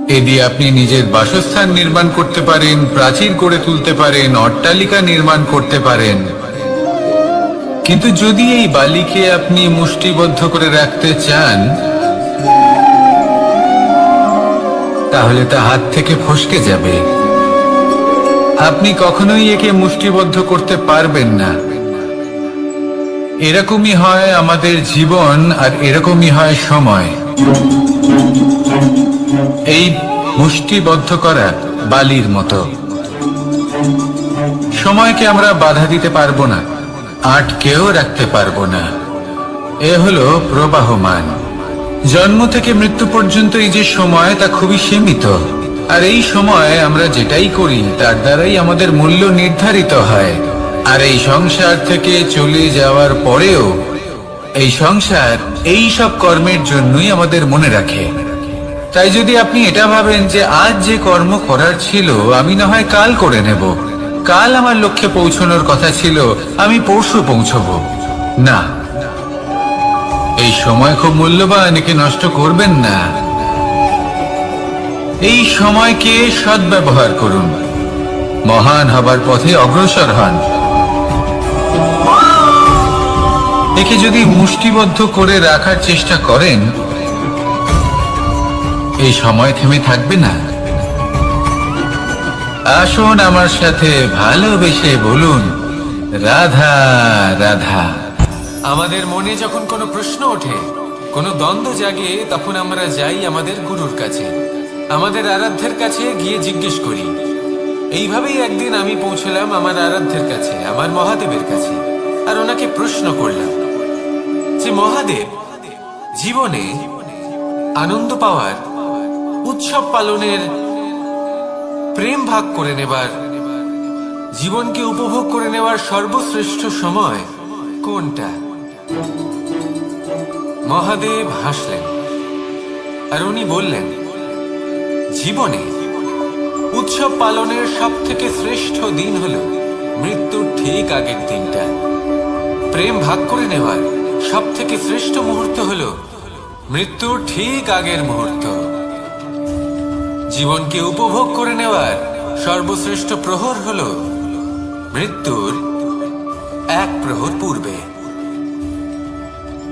এ দিয়ে আপনি নিজের বাসস্থান নির্মাণ করতে পারেন, প্রাচীর গড়ে তুলতে পারেন, অট্টালিকা নির্মাণ করতে পারেন। কিন্তু যদি এই বালিকে আপনি মুষ্টিবদ্ধ করে রাখতে চান, তাহলে তা হাত থেকে ফসকে যাবে। আপনি কখনোই একে মুষ্টিবদ্ধ করতে পারবেন না। এরকমই হয় আমাদের জীবন, আর এরকমই হয় সময়। এই মুষ্টিবদ্ধ করা বালির মতো। সময়কে আমরা বাধা দিতে পারবো না, আটকেও রাখতে পারবো না। এ হলো প্রবাহমান। জন্ম থেকে মৃত্যু পর্যন্ত এই যে সময়, তা খুবই সীমিত। আর এই সময় আমরা যেটাই করি তার দ্বারাই আমাদের মূল্য নির্ধারিত হয়। আর এই সংসার থেকে চলে যাওয়ার পরেও এই সংসার এই সব কর্মের জন্যই আমাদের মনে রাখে। তাই যদি আপনি এটা ভাবেন যে আজ যে কর্ম করার ছিল আমি না হয় কাল করে নেব, কাল আমার লক্ষ্যে পৌঁছানোর কথা ছিল আমি পরশু পৌঁছবো, না। এই সময় খুব মূল্যবান, একে নষ্ট করবেন না। এই সময়কে সদ্ব্যবহার করুন, মহান হবার পথে অগ্রসর হন। একে যদি মুষ্টিবদ্ধ করে রাখার চেষ্টা করেন, এই সময় থেমে থাকবে না। আসুন আমার সাথে ভালোবেসে বলুন, রাধা রাধা। আমাদের মনে যখন কোনো প্রশ্ন ওঠে, কোনো দ্বন্দ্ব জাগে, তখন আমরা যাই আমাদের গুরুর কাছে, আমাদের আরাধ্যের কাছে গিয়ে জিজ্ঞেস করি। এইভাবেই একদিন আমি পৌঁছলাম আমার আরাধ্যের কাছে, আমার মহাদেবের কাছে, আর ওনাকে প্রশ্ন করলাম যে মহাদেব, জীবনে আনন্দ পাওয়ার, উৎসব পালনের, প্রেম ভাগ করে নেবার, জীবনকে উপভোগ করে নেওয়ার সর্বশ্রেষ্ঠ সময় কোনটা? মহাদেব হাসলেন আর উনি বললেন, জীবনে উৎসব পালনের সব থেকে শ্রেষ্ঠ দিন হলো মৃত্যুর ঠিক আগের দিনটা। প্রেম ভাগ করে নেওয়ার সব থেকে শ্রেষ্ঠ মুহূর্ত হলো মৃত্যুর ঠিক আগের মুহূর্ত। জীবনকে উপভোগ করে নেওয়ার সর্বশ্রেষ্ঠ প্রহর হলো মৃত্যুর এক প্রহর পূর্বে।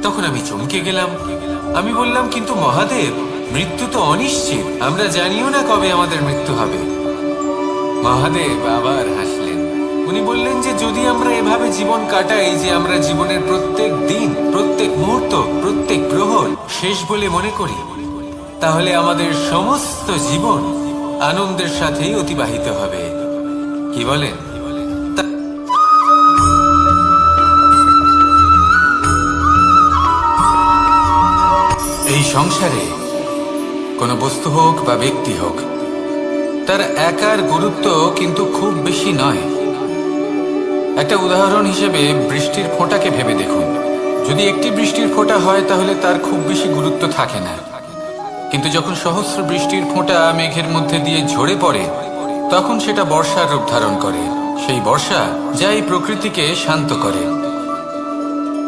তখন আমি চমকে গেলাম। আমি বললাম, কিন্তু মহাদেব, মৃত্যু তো অনিশ্চিত, আমরা জানিও না কবে আমাদের মৃত্যু হবে। মহাদেব আবার হাসলেন। উনি বললেন যে যদি আমরা এভাবে জীবন কাটাই যে আমরা জীবনের প্রত্যেক দিন, প্রত্যেক মুহূর্ত, প্রত্যেক প্রহর শেষ বলে মনে করি, তাহলে আমাদের সমস্ত জীবন আনন্দের সাথেই অতিবাহিত হবে। কি বলেন? এই সংসারে কোনো বস্তু হোক বা ব্যক্তি হোক, তার একার গুরুত্ব কিন্তু খুব বেশি নয়। একটা উদাহরণ হিসেবে বৃষ্টির ফোঁটাকে ভেবে দেখুন। যদি একটি বৃষ্টির ফোঁটা হয় তাহলে তার খুব বেশি গুরুত্ব থাকে না, কিন্তু যখন সহস্র বৃষ্টির ফোঁটা মেঘের মধ্যে দিয়ে ঝরে পড়ে, তখন সেটা বর্ষার রূপ ধারণ করে। সেই বর্ষা যা এই প্রকৃতিকে শান্ত করে।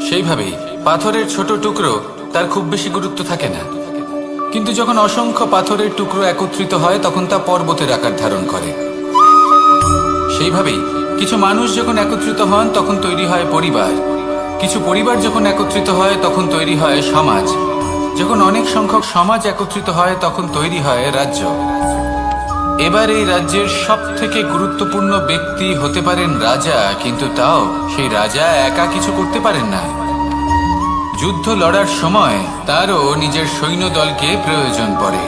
সেইভাবেই পাথরের ছোট টুকরো, তার খুব বেশি গুরুত্ব থাকে না, কিন্তু যখন অসংখ্য পাথরের টুকরো একত্রিত হয় তখন তা পর্বতের আকার ধারণ করে। সেইভাবেই কিছু মানুষ যখন একত্রিত হন তখন তৈরি হয় পরিবার। কিছু পরিবার যখন একত্রিত হয় তখন তৈরি হয় সমাজ। যখন অনেক সংখ্যক সমাজ একত্রিত হয় তখন তৈরি হয় রাজ্য। এবার এই রাজ্যের সব থেকে গুরুত্বপূর্ণ ব্যক্তি হতে পারেন রাজা, কিন্তু তাও সেই রাজা একা কিছু করতে পারেন না। যুদ্ধ লড়ার সময় তারও নিজের সৈন্যদলকে প্রয়োজন পড়ে।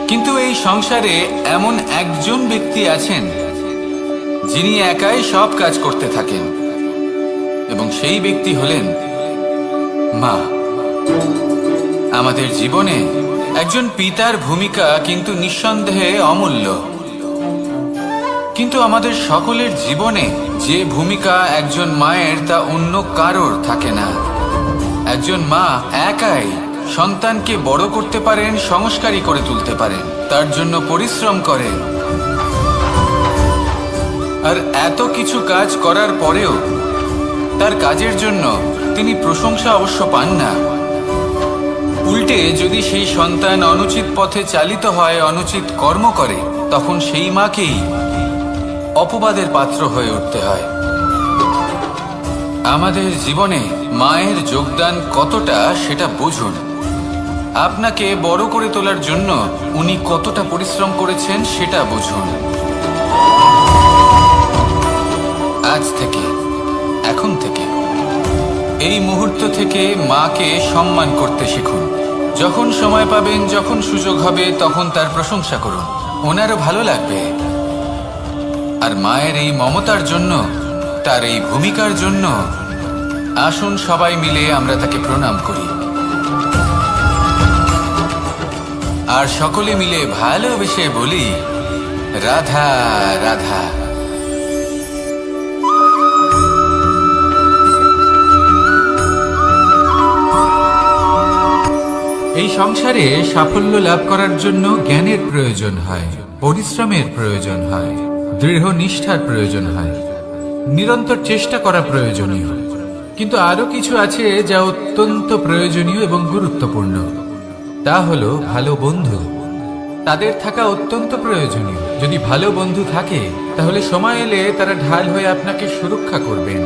কিন্তু এই সংসারে এমন একজন ব্যক্তি আছেন যিনি একাই সব কাজ করতে থাকেন, এবং সেই ব্যক্তি হলেন মা। আমাদের জীবনে একজন পিতার ভূমিকা কিন্তু নিঃসন্দেহে অমূল্য, কিন্তু আমাদের সকলের জীবনে যে ভূমিকা একজন মায়ের তা অন্য কারোর থাকে না। একজন মা একাই সন্তানকে বড় করতে পারেন, সংস্কারী করে তুলতে পারেন, তার জন্য পরিশ্রম করেন। আর এত কিছু কাজ করার পরেও তার কাজের জন্য তিনি প্রশংসা অবশ্য পান না। উল্টে যদি সেই সন্তান অনুচিত পথে চালিত হয়, অনুচিত কর্ম করে, তখন সেই মাকেই অপবাদের পাত্র হয়ে উঠতে হয়। আমাদের জীবনে মায়ের যোগদান কতটা সেটা বুঝুন। আপনাকে বড় করে তোলার জন্য উনি কতটা পরিশ্রম করেছেন সেটা বুঝুন। আজ থেকে, এখন থেকে, এই মুহূর্ত থেকে মাকে সম্মান করতে শিখুন। যখন সময় পাবেন, যখন সুযোগ হবে, তখন তার প্রশংসা করুন, ওনারও ভালো লাগবে। আর মায়ের এই মমতার জন্য, তার এই ভূমিকার জন্য আসুন সবাই মিলে আমরা তাকে প্রণাম করি, আর সকলে মিলে ভালোবেসে বলি, রাধা রাধা। এই সংসারে সাফল্য লাভ করার জন্য জ্ঞানের প্রয়োজন হয়, পরিশ্রমের প্রয়োজন হয়, দৃঢ় নিষ্ঠার প্রয়োজন হয়, নিরন্তর চেষ্টা করা প্রয়োজনীয়। কিন্তু আরো কিছু আছে যা অত্যন্ত প্রয়োজনীয় এবং গুরুত্বপূর্ণ। তা হলো ভালো বন্ধু। তাদের থাকা অত্যন্ত প্রয়োজনীয়। যদি ভালো বন্ধু থাকে তাহলে সময় এলে তারা ঢাল হয়ে আপনাকে সুরক্ষা করবেন।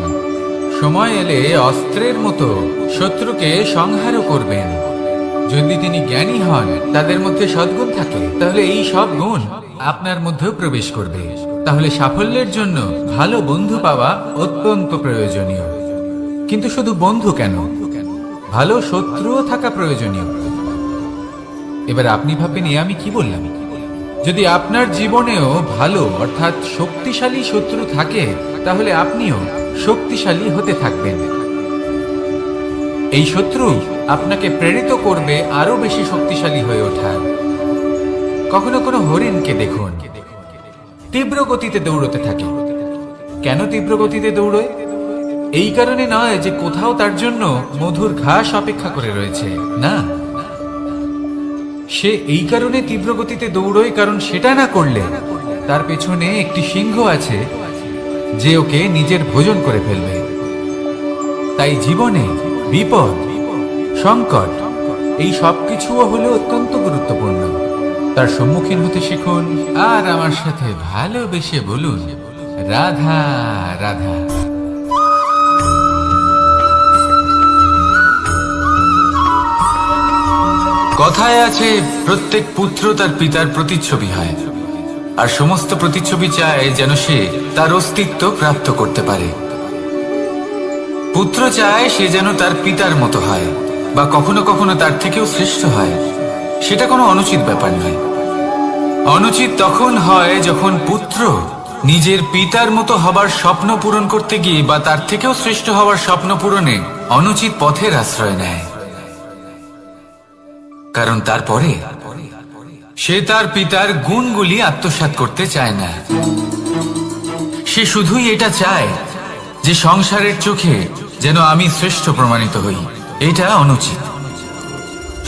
সময় এলে অস্ত্রের মতো শত্রুকে সংহারও করবেন। যদি তিনি জ্ঞানী হন, তাদের মধ্যে সদ্গুণ থাকে, তাহলে এই সব গুণ আপনার মধ্যেও প্রবেশ করবে। তাহলে সাফল্যের জন্য ভালো বন্ধু পাওয়া অত্যন্ত প্রয়োজনীয়। কিন্তু শুধু বন্ধু কেন, ভালো শত্রুও থাকা প্রয়োজনীয়। এবার আপনি ভাববেন, আমি কি বললাম? যদি আপনার জীবনেও ভালো অর্থাৎ শক্তিশালী শত্রু থাকে, তাহলে আপনিও শক্তিশালী হতে থাকবেন। এই শত্রু আপনাকে প্রেরিত করবে আরো বেশি শক্তিশালী হয়ে ওঠার। কখনো কোনো হরিণকে দেখুন, তীব্র গতিতে দৌড়তে থাকে। কেন তীব্র গতিতে দৌড়য়? এই কারণে নয় যে কোথাও তার জন্য মধুর ঘাস অপেক্ষা করে রয়েছে, না। সে এই কারণে তীব্র গতিতে দৌড়য় কারণ সেটা না করলে তার পেছনে একটি সিংহ আছে যে ওকে নিজের ভোজন করে ফেলবে। তাই জীবনে বিপদ, সংকট এই সবকিছুও হলো অত্যন্ত গুরুত্বপূর্ণ। তার সম্মুখীন হতে শিখুন আর আমার সাথে ভালোবেসে বলুন, রাধা রাধা। কথায় আছে, প্রত্যেক পুত্র তার পিতার প্রতিচ্ছবি হয়, আর সমস্ত প্রতিচ্ছবি চায় যেন সে তার অস্তিত্ব প্রাপ্ত করতে পারে। পুত্র চায় সে যেন তার পিতার মতো হয়, বা কখনো কখনো তার থেকেও শ্রেষ্ঠ হয়। সেটা কোনো অনুচিত ব্যাপার নয়। অনুচিত তখন হয় যখন পুত্র নিজের পিতার মতো হবার স্বপ্ন পূরণ করতে গিয়ে বা তার থেকেও শ্রেষ্ঠ হওয়ার স্বপ্ন পূরণে অনুচিত পথের আশ্রয় নেয়। কারণ তারপরে সে তার পিতার গুণগুলি আত্মসাৎ করতে চায় না। সে শুধুই এটা চায় যে সংসারের চোখে যেন আমি শ্রেষ্ঠ প্রমাণিত হই। এটা অনুচিত।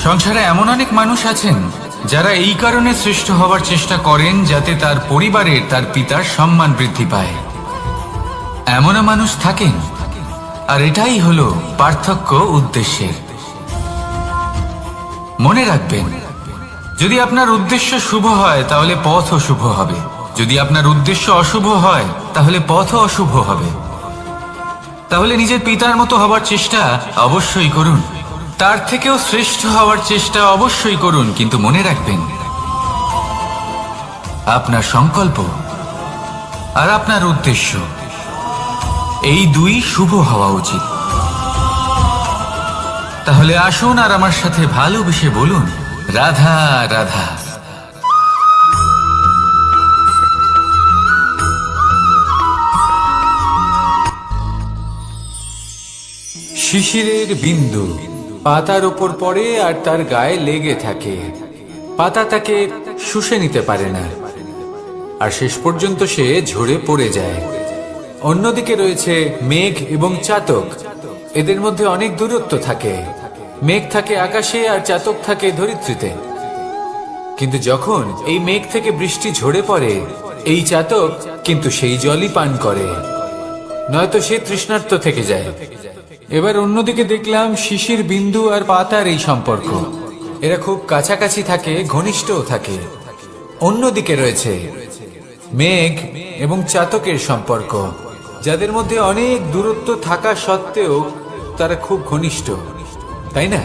সংসারে এমন অনেক মানুষ আছেন যারা এই কারণে শ্রেষ্ঠ হওয়ার চেষ্টা করেন যাতে তার পরিবারের তার পিতার সম্মান বৃদ্ধি পায়। এমনও মানুষ থাকেন, আর এটাই হলো পার্থক্য উদ্দেশ্যের। মনে রাখবেন, যদি আপনার উদ্দেশ্য শুভ হয় তাহলে পথও শুভ হবে, যদি আপনার উদ্দেশ্য অশুভ হয় তাহলে পথও অশুভ হবে। তাহলে নিজের পিতার মতো হবার চেষ্টা অবশ্যই করুন, তার থেকেও শ্রেষ্ঠ হওয়ার চেষ্টা অবশ্যই করুন, কিন্তু মনে রাখবেন আপনার সংকল্প আর আপনার উদ্দেশ্য এই দুই শুভ হওয়া উচিত। তাহলে আসুন আর আমার সাথে ভালোবেসে বলুন, রাধা রাধা। শিশিরের বিন্দু পাতার উপর পড়ে আর তার গায়ে লেগে থাকে। পাতা তাকে শুষে নিতে পারে না, আর শেষ পর্যন্ত সে ঝরে পড়ে যায়। অন্যদিকে রয়েছে মেঘ এবং চাতক। এদের মধ্যে অনেক দূরত্ব থাকে। মেঘ থাকে আকাশে আর চাতক থাকে ধরিত্রীতে। কিন্তু যখন এই মেঘ থেকে বৃষ্টি ঝরে পড়ে, এই চাতক কিন্তু সেই জলই পান করে, নয়তো সে তৃষ্ণার্ত থেকে যায়। এবার অন্যদিকে দেখলাম শিশির বিন্দু আর পাতার এই সম্পর্ক। এরা খুব কাছাকাছি থাকে, ঘনিষ্ঠও থাকে। অন্যদিকে রয়েছে মেঘ এবং চাতকের সম্পর্ক, যাদের মধ্যে অনেক দূরত্ব থাকা সত্ত্বেও তারা খুব ঘনিষ্ঠ, তাই না?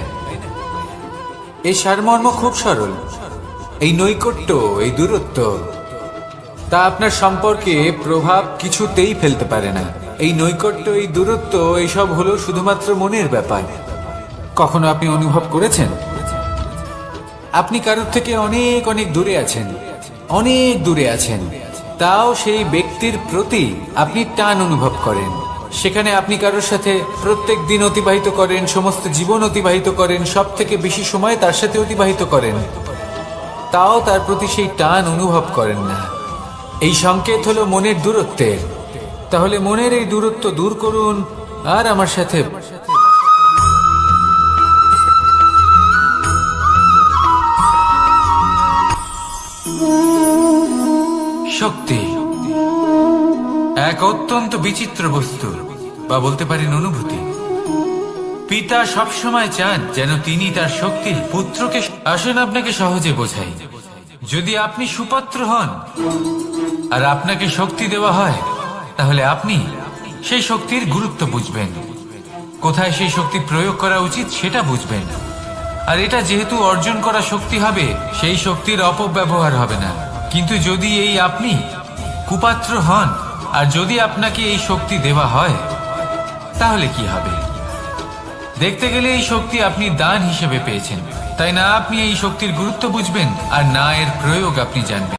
এই সারমর্ম খুব সরল। এই নৈকট্য, এই দূরত্ব, তা আপনার সম্পর্কে প্রভাব কিছুতেই ফেলতে পারে না। এই নৈকট্য, এই দূরত্ব, এইসব হলো শুধুমাত্র মনের ব্যাপার। কখনো আপনি অনুভব করেছেন আপনি কারোর থেকে অনেক অনেক দূরে আছেন, অনেক দূরে আছেন, তাও সেই ব্যক্তির প্রতি আপনি টান অনুভব করেন। সেখানে আপনি কারোর সাথে প্রত্যেক দিন অতিবাহিত করেন, সমস্ত জীবন অতিবাহিত করেন, সব থেকে বেশি সময় তার সাথে অতিবাহিত করেন, তাও তার প্রতি সেই টান অনুভব করেন না। এই সংকেত হলো মনের দূরত্বের। তাহলে মনের এই দূরত্ব দূর করুন আর আমার সাথে শক্তি এক অত্যন্ত বিচিত্র বস্তু, বা বলতে পারেন অনুভূতি। পিতা সবসময় চান যেন তিনি তার শক্তি পুত্রকে। আসুন আপনাকে সহজে বোঝাই। যদি আপনি সুপাত্র হন আর আপনাকে শক্তি দেওয়া হয়, তাহলে আপনি সেই শক্তির গুরুত্ব বুঝবেন, কোথায় সেই শক্তি প্রয়োগ করা উচিত সেটা বুঝবেন। আর এটা যেহেতু অর্জন করা শক্তি হবে, সেই শক্তির অপব্যবহার হবে না। কিন্তু যদি এই আপনি কুপাত্র হন আর যদি আপনাকে এই শক্তি দেওয়া হয়, তাহলে কি হবে? দেখতে গেলে এই শক্তি আপনি দান হিসেবে পেয়েছেন, তাই না আপনি এই শক্তির গুরুত্ব বুঝবেন আর না এর প্রয়োগ আপনি জানবেন।